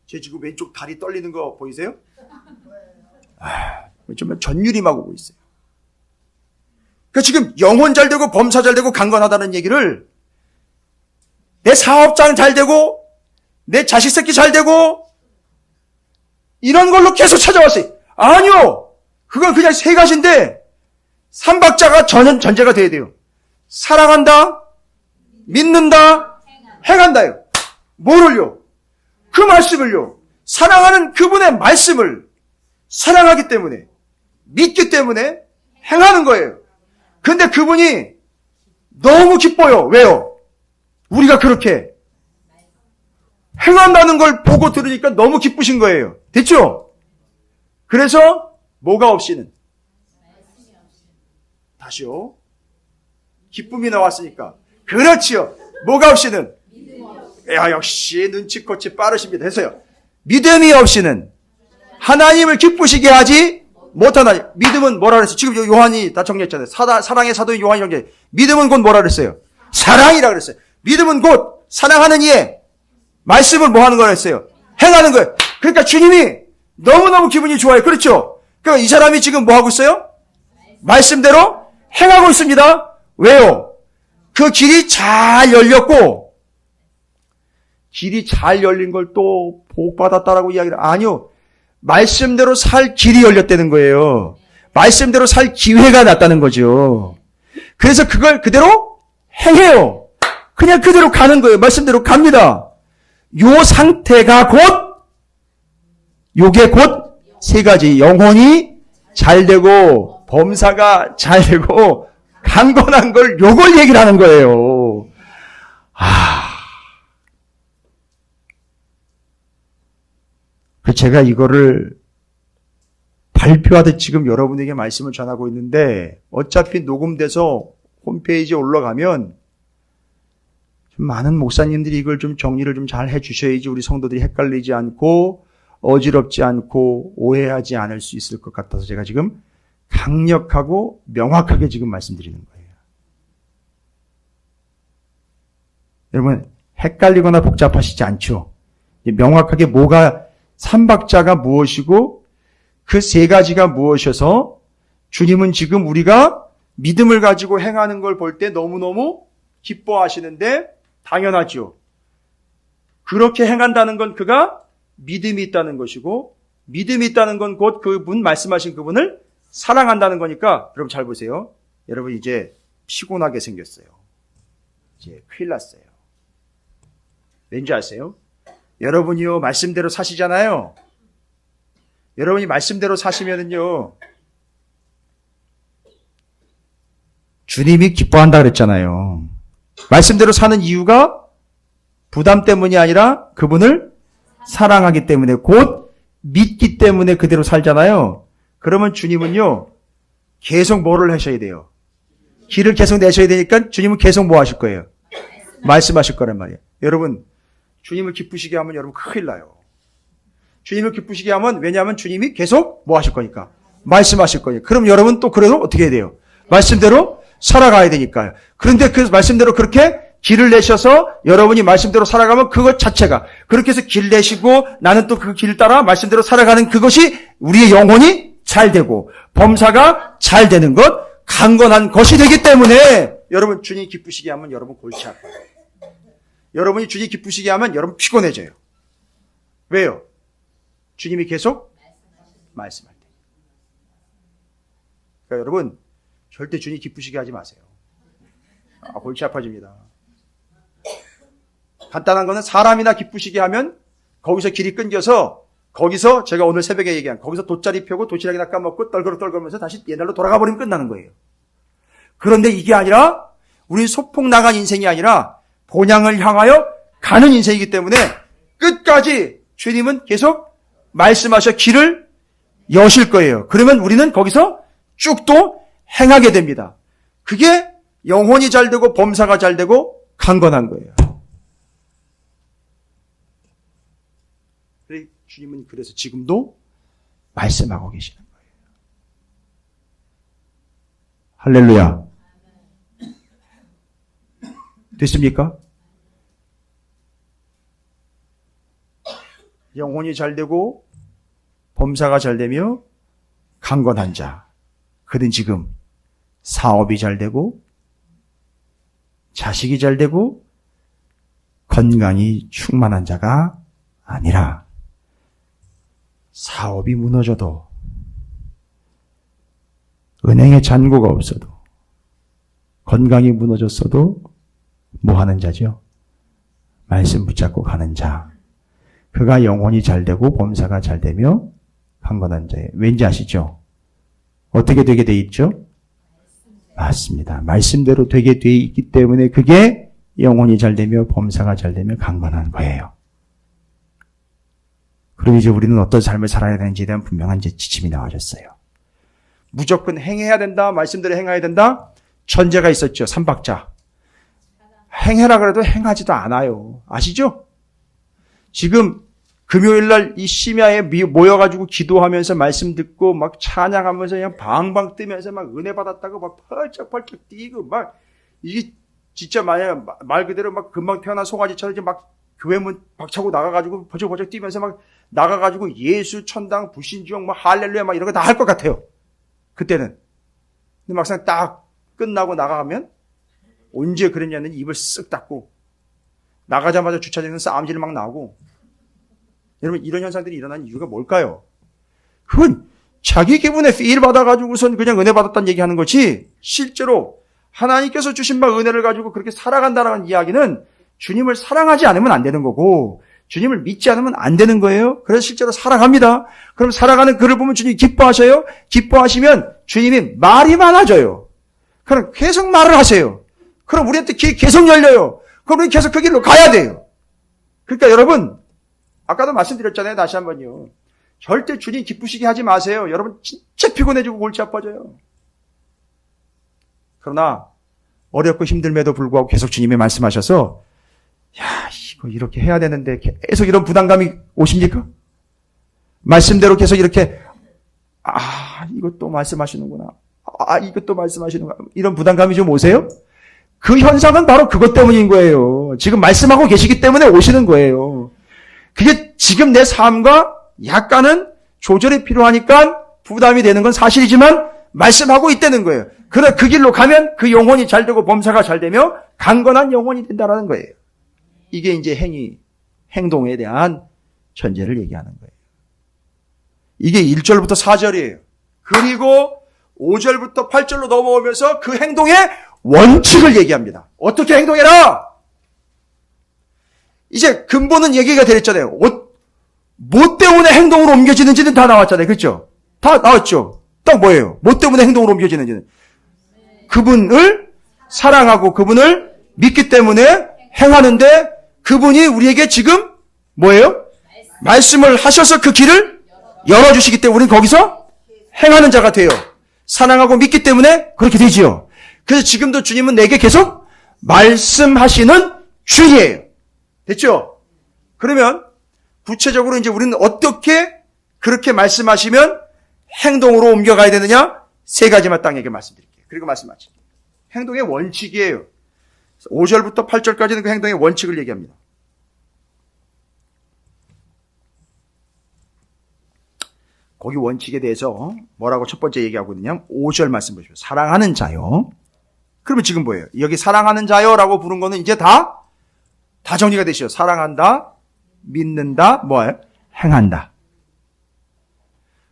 제 지금 왼쪽 다리 떨리는 거 보이세요? 정말 전율이막 오고 있어요. 그러니까 지금 영혼 잘 되고 범사 잘 되고 강건하다는 얘기를 내 사업장 잘 되고 내 자식 새끼 잘 되고 이런 걸로 계속 찾아왔어요. 아니요. 그건 그냥 세 가지인데 삼박자가 전제가 돼야 돼요. 사랑한다, 믿는다, 행한다요. 뭐를요? 그 말씀을요. 사랑하는 그분의 말씀을 사랑하기 때문에 믿기 때문에 행하는 거예요. 근데 그분이 너무 기뻐요. 왜요? 우리가 그렇게 행한다는 걸 보고 들으니까 너무 기쁘신 거예요. 됐죠? 그래서 뭐가 없이는 다시요. 기쁨이 나왔으니까. 그렇지요. 뭐가 없이는 야, 역시 눈치코치 빠르십니다. 했어요. 믿음이 없이는 하나님을 기쁘시게 하지 못하나. 믿음은 뭐라 그랬어요? 지금 요한이 다 정리했잖아요. 사랑의 사도인 요한이 정리해. 믿음은 곧 뭐라 그랬어요? 사랑이라 그랬어요. 믿음은 곧 사랑하는 이의 말씀을 뭐 하는 거라 했어요? 행하는 거예요. 그러니까 주님이 너무너무 기분이 좋아요. 그렇죠? 그러니까 이 사람이 지금 뭐 하고 있어요? 말씀대로 행하고 있습니다. 왜요? 그 길이 잘 열렸고, 길이 잘 열린 걸 또 복받았다라고 이야기를, 아니요. 말씀대로 살 길이 열렸다는 거예요. 말씀대로 살 기회가 났다는 거죠. 그래서 그걸 그대로 행해요. 그냥 그대로 가는 거예요. 말씀대로 갑니다. 요 상태가 요게 곧 세 가지. 영혼이 잘 되고, 범사가 잘 되고, 강건한 걸, 요걸 얘기를 하는 거예요. 제가 이거를 발표하듯 지금 여러분에게 말씀을 전하고 있는데, 어차피 녹음돼서 홈페이지에 올라가면, 좀 많은 목사님들이 이걸 좀 정리를 좀 잘 해주셔야지 우리 성도들이 헷갈리지 않고, 어지럽지 않고, 오해하지 않을 수 있을 것 같아서 제가 지금 강력하고 명확하게 지금 말씀드리는 거예요. 여러분, 헷갈리거나 복잡하시지 않죠? 명확하게 뭐가 삼박자가 무엇이고 그 세 가지가 무엇이어서 주님은 지금 우리가 믿음을 가지고 행하는 걸 볼 때 너무너무 기뻐하시는데 당연하죠. 그렇게 행한다는 건 그가 믿음이 있다는 것이고 믿음이 있다는 건 곧 그분 말씀하신 그분을 사랑한다는 거니까 여러분 잘 보세요. 여러분 이제 피곤하게 생겼어요. 이제 큰일 났어요. 왠지 아세요? 여러분이요 말씀대로 사시잖아요. 여러분이 말씀대로 사시면은요 주님이 기뻐한다 그랬잖아요. 말씀대로 사는 이유가 부담 때문이 아니라 그분을 사랑하기 때문에 곧 믿기 때문에 그대로 살잖아요. 그러면 주님은요 계속 뭐를 하셔야 돼요? 길을 계속 내셔야 되니까 주님은 계속 뭐 하실 거예요? 말씀하실 거란 말이에요. 여러분 주님을 기쁘시게 하면 여러분 큰일 나요. 주님을 기쁘시게 하면 왜냐하면 주님이 계속 뭐 하실 거니까 말씀하실 거예요. 그럼 여러분 또 그래도 어떻게 해야 돼요? 말씀대로 살아가야 되니까요. 그런데 그 말씀대로 그렇게 길을 내셔서 여러분이 말씀대로 살아가면 그것 자체가 그렇게 해서 길 내시고 나는 또 그 길 따라 말씀대로 살아가는 그것이 우리의 영혼이 잘 되고 범사가 잘 되는 것, 강건한 것이 되기 때문에 여러분 주님 기쁘시게 하면 여러분 골치 아파요. 여러분이 주님 기쁘시게 하면 여러분 피곤해져요. 왜요? 주님이 계속 말씀할 때. 그러니까 여러분 절대 주님 기쁘시게 하지 마세요. 골치 아파집니다. 간단한 거는 사람이나 기쁘시게 하면 거기서 길이 끊겨서 거기서 제가 오늘 새벽에 얘기한 거기서 돗자리 펴고 도시락이나 까먹고 떨거면서 다시 옛날로 돌아가 버리면 끝나는 거예요. 그런데 이게 아니라 우리 소풍 나간 인생이 아니라 본향을 향하여 가는 인생이기 때문에 끝까지 주님은 계속 말씀하셔 길을 여실 거예요. 그러면 우리는 거기서 쭉 또 행하게 됩니다. 그게 영혼이 잘 되고 범사가 잘 되고 강건한 거예요. 주님은 그래서 지금도 말씀하고 계시는 거예요. 할렐루야. 됐습니까? 영혼이 잘 되고 범사가 잘 되며 강건한 자. 그는 지금 사업이 잘 되고 자식이 잘 되고 건강이 충만한 자가 아니라 사업이 무너져도 은행에 잔고가 없어도 건강이 무너졌어도 뭐 하는 자죠? 말씀 붙잡고 가는 자. 그가 영혼이 잘 되고 범사가 잘 되며 강건한 자예요. 왠지 아시죠? 어떻게 되게 돼 있죠? 맞습니다. 말씀대로 되게 돼 있기 때문에 그게 영혼이 잘 되며 범사가 잘 되며 강건한 거예요. 그럼 이제 우리는 어떤 삶을 살아야 되는지에 대한 분명한 지침이 나와졌어요. 무조건 행해야 된다, 말씀대로 행해야 된다. 천재가 있었죠. 삼박자. 행해라 그래도 행하지도 않아요. 아시죠? 지금 금요일날 이 심야에 모여가지고 기도하면서 말씀 듣고 막 찬양하면서 그냥 방방 뜨면서 막 은혜 받았다고 막 펄쩍펄쩍 뛰고 막 이게 진짜 말 그대로 막 금방 태어난 송아지처럼 이제 막 교회 문 박차고 나가가지고 버쩍버쩍 뛰면서 막 나가가지고 예수, 천당, 불신주형, 막 할렐루야 막 이런 거 다 할 것 같아요. 그때는. 근데 막상 딱 끝나고 나가면 언제 그랬냐는 입을 쓱 닫고 나가자마자 주차장에서 싸움질 막 나오고 여러분 이런 현상들이 일어나는 이유가 뭘까요? 그건 자기 기분에 필 받아가지고선 그냥 은혜 받았다는 얘기하는 거지 실제로 하나님께서 주신 바 은혜를 가지고 그렇게 살아간다는 이야기는 주님을 사랑하지 않으면 안 되는 거고 주님을 믿지 않으면 안 되는 거예요. 그래서 실제로 살아갑니다. 그럼 살아가는 그를 보면 주님이 기뻐하셔요. 기뻐하시면 주님이 말이 많아져요. 그럼 계속 말을 하세요. 그럼 우리한테 길이 계속 열려요. 그럼 우리 계속 그 길로 가야 돼요. 그러니까 여러분 아까도 말씀드렸잖아요. 다시 한번요. 절대 주님 기쁘시게 하지 마세요. 여러분 진짜 피곤해지고 골치 아파져요. 그러나 어렵고 힘들매도 불구하고 계속 주님이 말씀하셔서 야 이거 이렇게 해야 되는데 계속 이런 부담감이 오십니까? 말씀대로 계속 이렇게 이것도 말씀하시는구나. 이것도 말씀하시는구나. 이런 부담감이 좀 오세요? 그 현상은 바로 그것 때문인 거예요. 지금 말씀하고 계시기 때문에 오시는 거예요. 그게 지금 내 삶과 약간은 조절이 필요하니까 부담이 되는 건 사실이지만 말씀하고 있다는 거예요. 그러나 그 길로 가면 그 영혼이 잘 되고 범사가 잘 되며 강건한 영혼이 된다는 거예요. 이게 이제 행동에 대한 전제를 얘기하는 거예요. 이게 1절부터 4절이에요. 그리고 5절부터 8절로 넘어오면서 그 행동의 원칙을 얘기합니다. 어떻게 행동해라! 이제 근본은 얘기가 되었잖아요. 뭐 때문에 행동으로 옮겨지는지는 다 나왔잖아요. 그렇죠? 다 나왔죠? 딱 뭐예요? 뭐 때문에 행동으로 옮겨지는지는. 그분을 사랑하고 그분을 믿기 때문에 행하는데 그분이 우리에게 지금 뭐예요? 말씀을 하셔서 그 길을 열어주시기 때문에 우리는 거기서 행하는 자가 돼요. 사랑하고 믿기 때문에 그렇게 되지요. 그래서 지금도 주님은 내게 계속 말씀하시는 주이에요. 됐죠? 그러면 구체적으로 이제 우리는 어떻게 그렇게 말씀하시면 행동으로 옮겨가야 되느냐? 3가지만 딱 얘기 말씀드릴게요. 그리고 말씀하시. 행동의 원칙이에요. 5절부터 8절까지는 그 행동의 원칙을 얘기합니다. 거기 원칙에 대해서 뭐라고 첫 번째 얘기하고 있느냐? 5절 말씀 보십시오. 사랑하는 자요. 그러면 지금 뭐예요? 여기 사랑하는 자요라고 부른 거는 이제 다 정리가 되시죠. 사랑한다, 믿는다, 뭐예요? 행한다.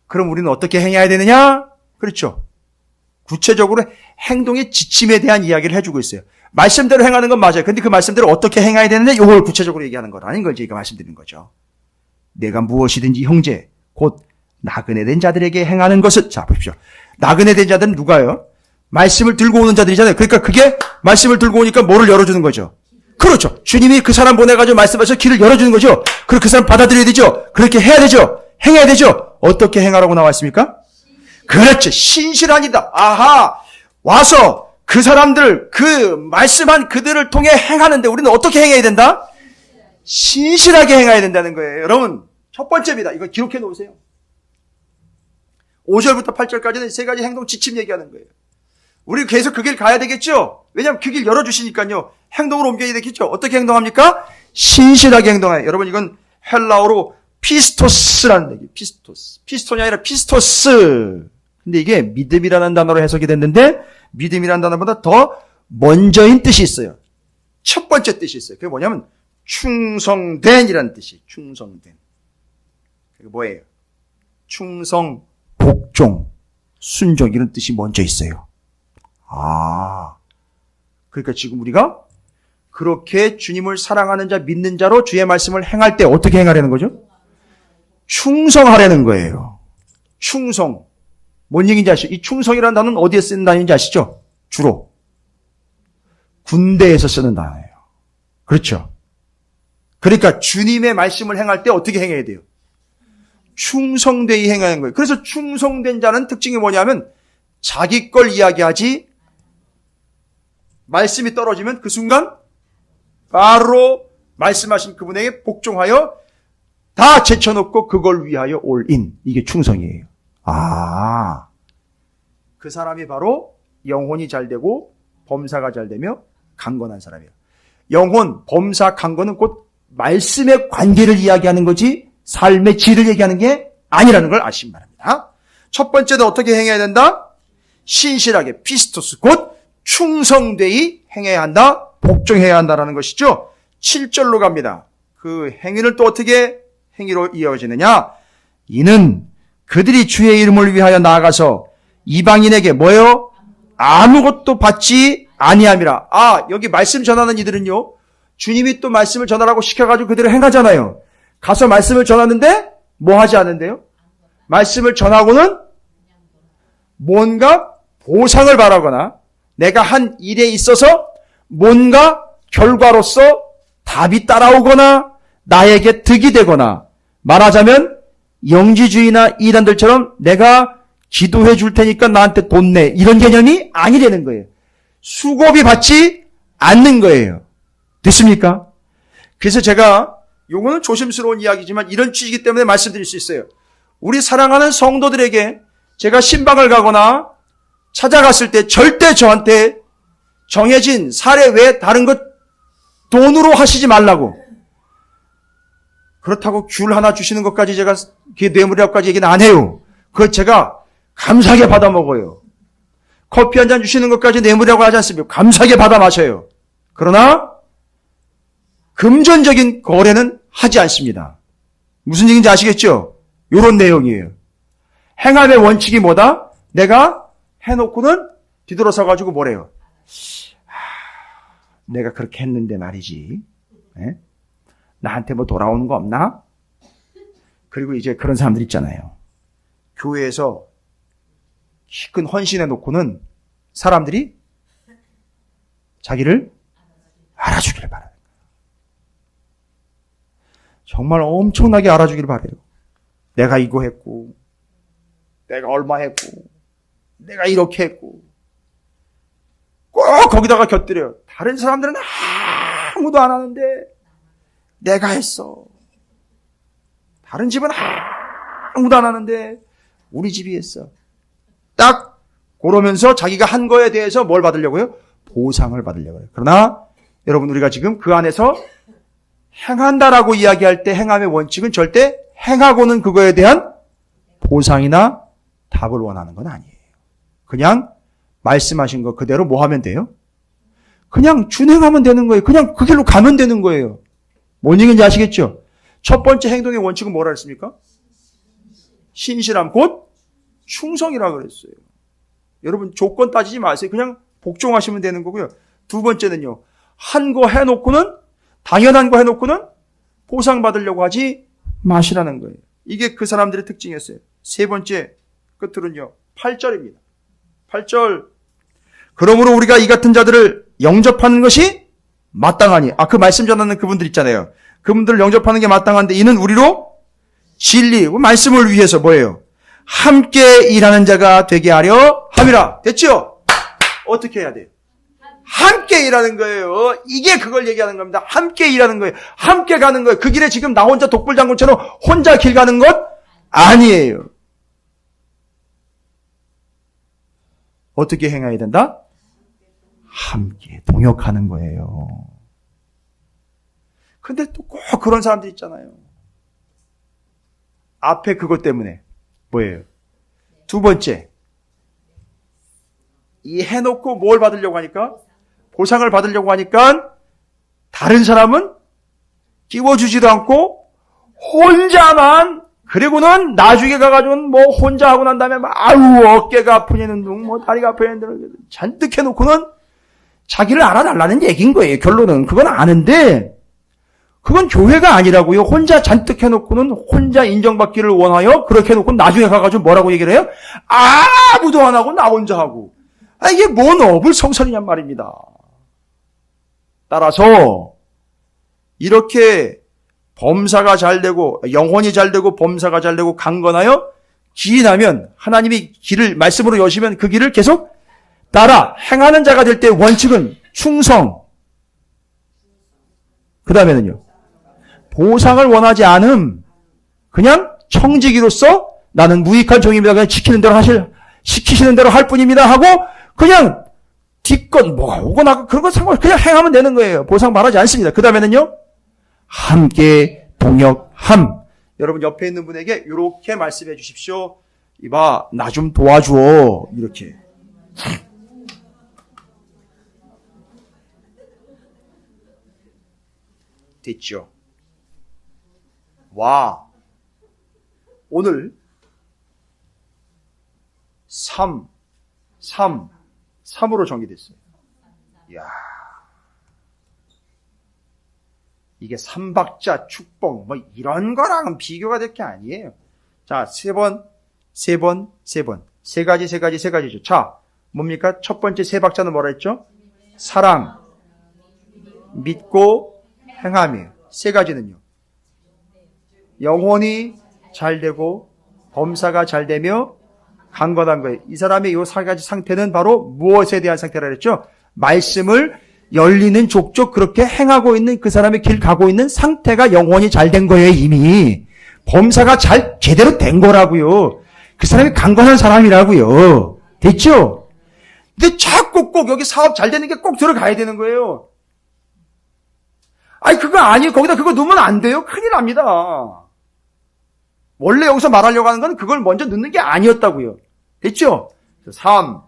그럼 우리는 어떻게 행해야 되느냐? 그렇죠. 구체적으로 행동의 지침에 대한 이야기를 해주고 있어요. 말씀대로 행하는 건 맞아요. 근데 그 말씀대로 어떻게 행해야 되는데 이걸 구체적으로 얘기하는 거라는 걸 저희가 말씀드리는 거죠. 내가 무엇이든지 형제, 곧 나그네 된 자들에게 행하는 것을, 자, 보십시오. 나그네 된 자들은 누가요? 말씀을 들고 오는 자들이잖아요. 그러니까 그게 말씀을 들고 오니까 뭐를 열어주는 거죠? 그렇죠. 주님이 그 사람 보내가지고 말씀하셔서 길을 열어주는 거죠. 그리고 그 사람 받아들여야 되죠. 그렇게 해야 되죠. 행해야 되죠. 어떻게 행하라고 나와 있습니까? 그렇죠. 신실하니다. 아하. 와서 그 사람들, 그 말씀한 그들을 통해 행하는데 우리는 어떻게 행해야 된다? 신실하게 행해야 된다는 거예요. 여러분, 첫 번째입니다. 이거 기록해 놓으세요. 5절부터 8절까지는 3가지 행동 지침 얘기하는 거예요. 우리 계속 그 길 가야 되겠죠? 왜냐하면 그 길 열어주시니까요. 행동으로 옮겨야 되겠죠? 어떻게 행동합니까? 신실하게 행동해요. 여러분, 이건 헬라어로 피스토스라는 얘기. 피스톤이 아니라 피스토스. 근데 이게 믿음이라는 단어로 해석이 됐는데 믿음이라는 단어보다 더 먼저인 뜻이 있어요. 첫 번째 뜻이 있어요. 그게 뭐냐면 충성된이라는 뜻이. 충성된. 그게 뭐예요? 충성, 복종, 순종 이런 뜻이 먼저 있어요. 그러니까 지금 우리가 그렇게 주님을 사랑하는 자, 믿는 자로 주의 말씀을 행할 때 어떻게 행하려는 거죠? 충성하려는 거예요. 충성. 뭔 얘기인지 아시죠? 이 충성이라는 단어는 어디에 쓰는 단어인지 아시죠? 주로 군대에서 쓰는 단어예요. 그렇죠? 그러니까 주님의 말씀을 행할 때 어떻게 행해야 돼요? 충성되이 행하는 거예요. 그래서 충성된 자는 특징이 뭐냐면 자기 걸 이야기하지 말씀이 떨어지면 그 순간 바로 말씀하신 그분에게 복종하여 다 제쳐놓고 그걸 위하여 올인. 이게 충성이에요. 그 사람이 바로 영혼이 잘 되고 범사가 잘 되며 강건한 사람이에요. 영혼, 범사, 강건은 곧 말씀의 관계를 이야기하는 거지 삶의 질을 얘기하는 게 아니라는 걸 아시기 바랍니다. 첫 번째는 어떻게 행해야 된다? 신실하게 피스토스 곧 충성되이 행해야 한다. 복종해야 한다라는 것이죠. 7절로 갑니다. 그 행위를 또 어떻게 행위로 이어지느냐? 이는 그들이 주의 이름을 위하여 나아가서 이방인에게 뭐요? 아무것도 받지 아니함이라. 여기 말씀 전하는 이들은요. 주님이 또 말씀을 전하라고 시켜가지고 그대로 행하잖아요. 가서 말씀을 전하는데 뭐 하지 않는데요? 말씀을 전하고는 뭔가 보상을 바라거나 내가 한 일에 있어서 뭔가 결과로서 답이 따라오거나 나에게 득이 되거나 말하자면 영지주의나 이단들처럼 내가 기도해 줄 테니까 나한테 돈 내 이런 개념이 아니라는 거예요. 수고비 받지 않는 거예요. 됐습니까? 그래서 제가 요거는 조심스러운 이야기지만 이런 취지이기 때문에 말씀드릴 수 있어요. 우리 사랑하는 성도들에게 제가 신방을 가거나 찾아갔을 때 절대 저한테 정해진 사례 외에 다른 것 돈으로 하시지 말라고. 그렇다고 귤 하나 주시는 것까지 제가 그게 뇌물이라고까지 얘기는 안 해요. 그거 제가 감사하게 받아 먹어요. 커피 한 잔 주시는 것까지 뇌물이라고 하지 않습니까? 감사하게 받아 마셔요. 그러나 금전적인 거래는 하지 않습니다. 무슨 얘기인지 아시겠죠? 이런 내용이에요. 행함의 원칙이 뭐다? 내가 해놓고는 뒤돌아서가지고 뭐래요? 내가 그렇게 했는데 말이지. 에? 나한테 뭐 돌아오는 거 없나? 그리고 이제 그런 사람들 있잖아요. 교회에서 큰 헌신해 놓고는 사람들이 자기를 알아주기를 바라요. 정말 엄청나게 알아주기를 바라요. 내가 이거 했고, 내가 얼마 했고, 내가 이렇게 했고, 꼭 거기다가 곁들여요. 다른 사람들은 아무도 안 하는데 내가 했어. 다른 집은 아무도 안 하는데 우리 집이 했어. 딱 그러면서 자기가 한 거에 대해서 뭘 받으려고요? 보상을 받으려고요. 그러나 여러분, 우리가 지금 그 안에서 행한다라고 이야기할 때 행함의 원칙은 절대 행하고는 그거에 대한 보상이나 답을 원하는 건 아니에요. 그냥 말씀하신 거 그대로 뭐 하면 돼요? 그냥 준행하면 되는 거예요. 그냥 그 길로 가면 되는 거예요. 뭔 얘기인지 아시겠죠? 첫 번째 행동의 원칙은 뭐라 했습니까? 신실함, 곧 충성이라고 그랬어요. 여러분, 조건 따지지 마세요. 그냥 복종하시면 되는 거고요. 두 번째는요, 한 거 해놓고는, 당연한 거 해놓고는 보상받으려고 하지 마시라는 거예요. 이게 그 사람들의 특징이었어요. 세 번째, 끝으로는요, 8절입니다. 8절. 그러므로 우리가 이 같은 자들을 영접하는 것이 마땅하니. 그 말씀 전하는 그분들 있잖아요. 그분들을 영접하는 게 마땅한데, 이는 우리로 진리, 말씀을 위해서 뭐예요? 함께 일하는 자가 되게 하려 함이라. 됐죠? 어떻게 해야 돼요? 함께 일하는 거예요. 이게 그걸 얘기하는 겁니다. 함께 일하는 거예요. 함께 가는 거예요. 그 길에 지금 나 혼자 독불장군처럼 혼자 길 가는 것 아니에요. 어떻게 행해야 된다? 함께 동역하는 거예요. 근데 또 꼭 그런 사람들 있잖아요. 앞에 그것 때문에 뭐예요? 두 번째, 이 해놓고 뭘 받으려고 하니까? 보상을 받으려고 하니까 다른 사람은 끼워주지도 않고 혼자만, 그리고는 나중에 가가지고는 뭐 혼자 하고 난 다음에 아유 어깨가 아프냐는 둥, 뭐 다리가 아프냐는 둥 잔뜩 해놓고는 자기를 알아달라는 얘기인 거예요. 결론은 그건 아는데 그건 교회가 아니라고요. 혼자 잔뜩 해놓고는 혼자 인정받기를 원하여 그렇게 해놓고 나중에 가가지고 뭐라고 얘기를 해요? 아무도 안 하고 나 혼자 하고. 이게 뭔 어불성설이냔 말입니다. 따라서 이렇게 범사가 잘 되고 영혼이 잘 되고 범사가 잘 되고 강건하여 길이 나면 하나님이 길을 말씀으로 여시면 그 길을 계속 따라 행하는 자가 될 때 원칙은 충성. 그 다음에는요, 보상을 원하지 않음. 그냥 청지기로서 나는 무익한 종입니다. 그냥 시키시는 대로 할 뿐입니다 하고 그냥 뒷건 뭐가 오고 나고 그런 거 상관 그냥 행하면 되는 거예요. 보상 바라지 않습니다. 그 다음에는요, 함께 동역함. 여러분 옆에 있는 분에게 이렇게 말씀해 주십시오. 이봐, 나 좀 도와줘. 이렇게. 됐죠? 와, 오늘 3으로 정의됐어요. 이야, 이게 삼박자, 축복, 뭐 이런 거랑은 비교가 될 게 아니에요. 자, 세 가지죠. 자, 뭡니까? 첫 번째 세 박자는 뭐라 했죠? 사랑, 믿고, 행함이에요. 세 가지는요, 영혼이 잘 되고 범사가 잘 되며 강건한 거예요. 이 사람의 이 세 가지 상태는 바로 무엇에 대한 상태라 그랬죠? 말씀을 열리는 족족 그렇게 행하고 있는 그 사람의 길 가고 있는 상태가 영혼이 잘 된 거예요. 이미 범사가 잘 제대로 된 거라고요. 그 사람이 강건한 사람이라고요. 됐죠? 근데 자꾸 꼭 여기 사업 잘 되는 게 꼭 들어가야 되는 거예요. 그거 아니에요. 거기다 그거 넣으면 안 돼요. 큰일 납니다. 원래 여기서 말하려고 하는 건 그걸 먼저 넣는 게 아니었다고요. 됐죠? 3,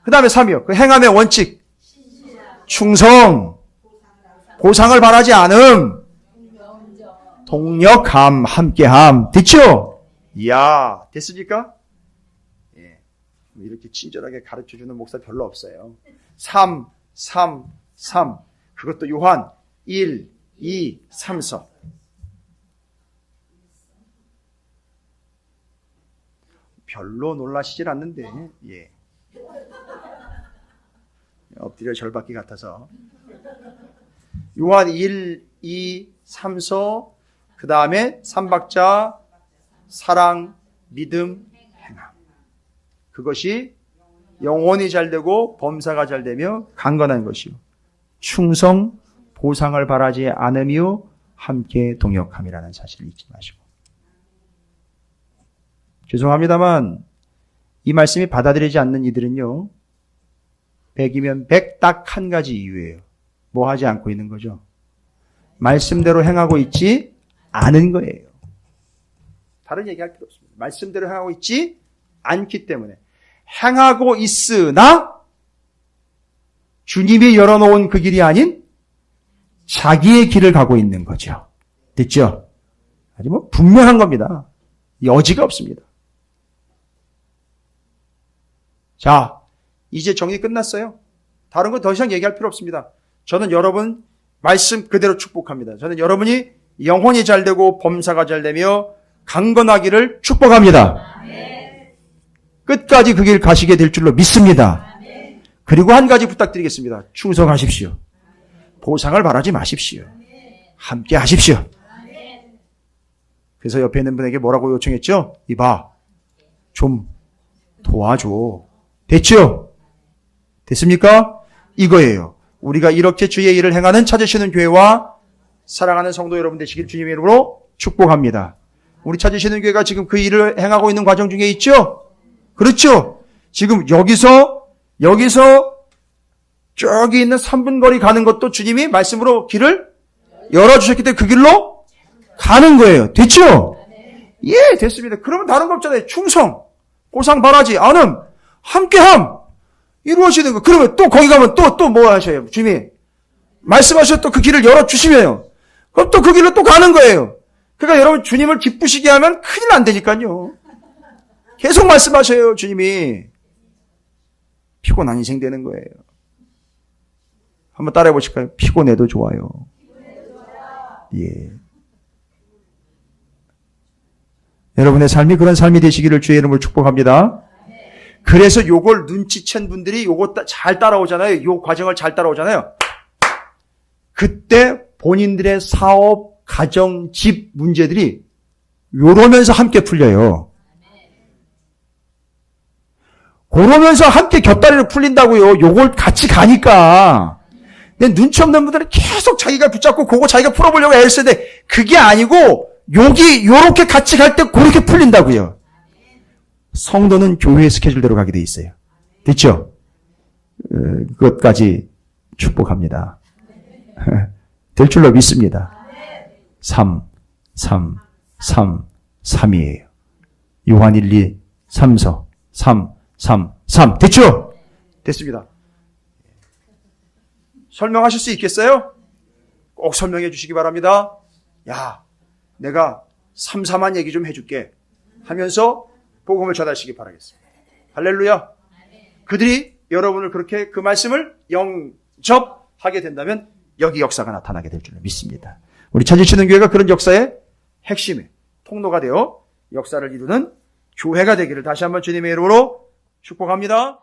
그 다음에 3이요. 그 행함의 원칙. 충성, 보상을 바라지 않음, 동력함, 함께함. 됐죠? 이야, 됐습니까? 예. 이렇게 친절하게 가르쳐주는 목사 별로 없어요. 3. 그것도 요한 1, 2, 3서. 별로 놀라시질 않는데, 예. 엎드려 절받기 같아서. 요한 1, 2, 3서, 그 다음에 3박자, 사랑, 믿음, 행함. 그것이 영혼이 잘되고 범사가 잘되며 강건한 것이요. 충성, 보상을 바라지 않으며 함께 동역함이라는 사실을 잊지 마시고. 죄송합니다만 이 말씀이 받아들이지 않는 이들은요. 100이면 100 딱 한 가지 이유예요. 뭐 하지 않고 있는 거죠? 말씀대로 행하고 있지 않은 거예요. 다른 얘기할 필요 없습니다. 말씀대로 행하고 있지 않기 때문에. 행하고 있으나 주님이 열어놓은 그 길이 아닌 자기의 길을 가고 있는 거죠. 됐죠? 아주 뭐 분명한 겁니다. 여지가 없습니다. 자, 이제 정리 끝났어요. 다른 거 더 이상 얘기할 필요 없습니다. 저는 여러분 말씀 그대로 축복합니다. 저는 여러분이 영혼이 잘되고 범사가 잘되며 강건하기를 축복합니다. 끝까지 그 길 가시게 될 줄로 믿습니다. 그리고 한 가지 부탁드리겠습니다. 충성하십시오. 보상을 바라지 마십시오. 함께 하십시오. 그래서 옆에 있는 분에게 뭐라고 요청했죠? 이봐, 좀 도와줘. 됐죠? 됐습니까? 이거예요. 우리가 이렇게 주의 일을 행하는 찾으시는 교회와 사랑하는 성도 여러분 되시길 주님의 이름으로 축복합니다. 우리 찾으시는 교회가 지금 그 일을 행하고 있는 과정 중에 있죠? 그렇죠? 지금 여기서 저기 있는 3분 거리 가는 것도 주님이 말씀으로 길을 열어주셨기 때문에 그 길로 가는 거예요. 됐죠? 예, 됐습니다. 그러면 다른 거 없잖아요. 충성, 보상 바라지 않음, 함께함 이루어지는 거. 그러면 또 거기 가면 또 뭐 하셔요? 주님이 말씀하셔서 또 그 길을 열어주시면요. 그럼 또 그 길로 또 가는 거예요. 그러니까 여러분 주님을 기쁘시게 하면 큰일 안 되니까요. 계속 말씀하셔요. 주님이. 피곤한 인생 되는 거예요. 한번 따라해 보실까요? 피곤해도 좋아요. 예. 여러분의 삶이 그런 삶이 되시기를 주의 이름으로 축복합니다. 그래서 요걸 눈치챈 분들이 요거 잘 따라오잖아요. 요 과정을 잘 따라오잖아요. 그때 본인들의 사업, 가정, 집 문제들이 요러면서 함께 풀려요. 그러면서 함께 곁다리로 풀린다고요. 요걸 같이 가니까. 근데 눈치 없는 분들은 계속 자기가 붙잡고 그거 자기가 풀어보려고 애를 쓰는데 그게 아니고 여기 요렇게 같이 갈 때 그렇게 풀린다고요. 성도는 교회의 스케줄대로 가게 돼 있어요. 됐죠? 그것까지 축복합니다. 될 줄로 믿습니다. 3이에요. 요한 1, 2, 3서 3. 됐죠? 됐습니다. 설명하실 수 있겠어요? 꼭 설명해 주시기 바랍니다. 야, 내가 3한 얘기 좀 해줄게 하면서 복음을 전하시기 바라겠습니다. 할렐루야. 그들이 여러분을 그렇게 그 말씀을 영접하게 된다면 여기 역사가 나타나게 될 줄로 믿습니다. 우리 찾으시는 교회가 그런 역사의 핵심의 통로가 되어 역사를 이루는 교회가 되기를 다시 한번 주님의 이름으로 축복합니다.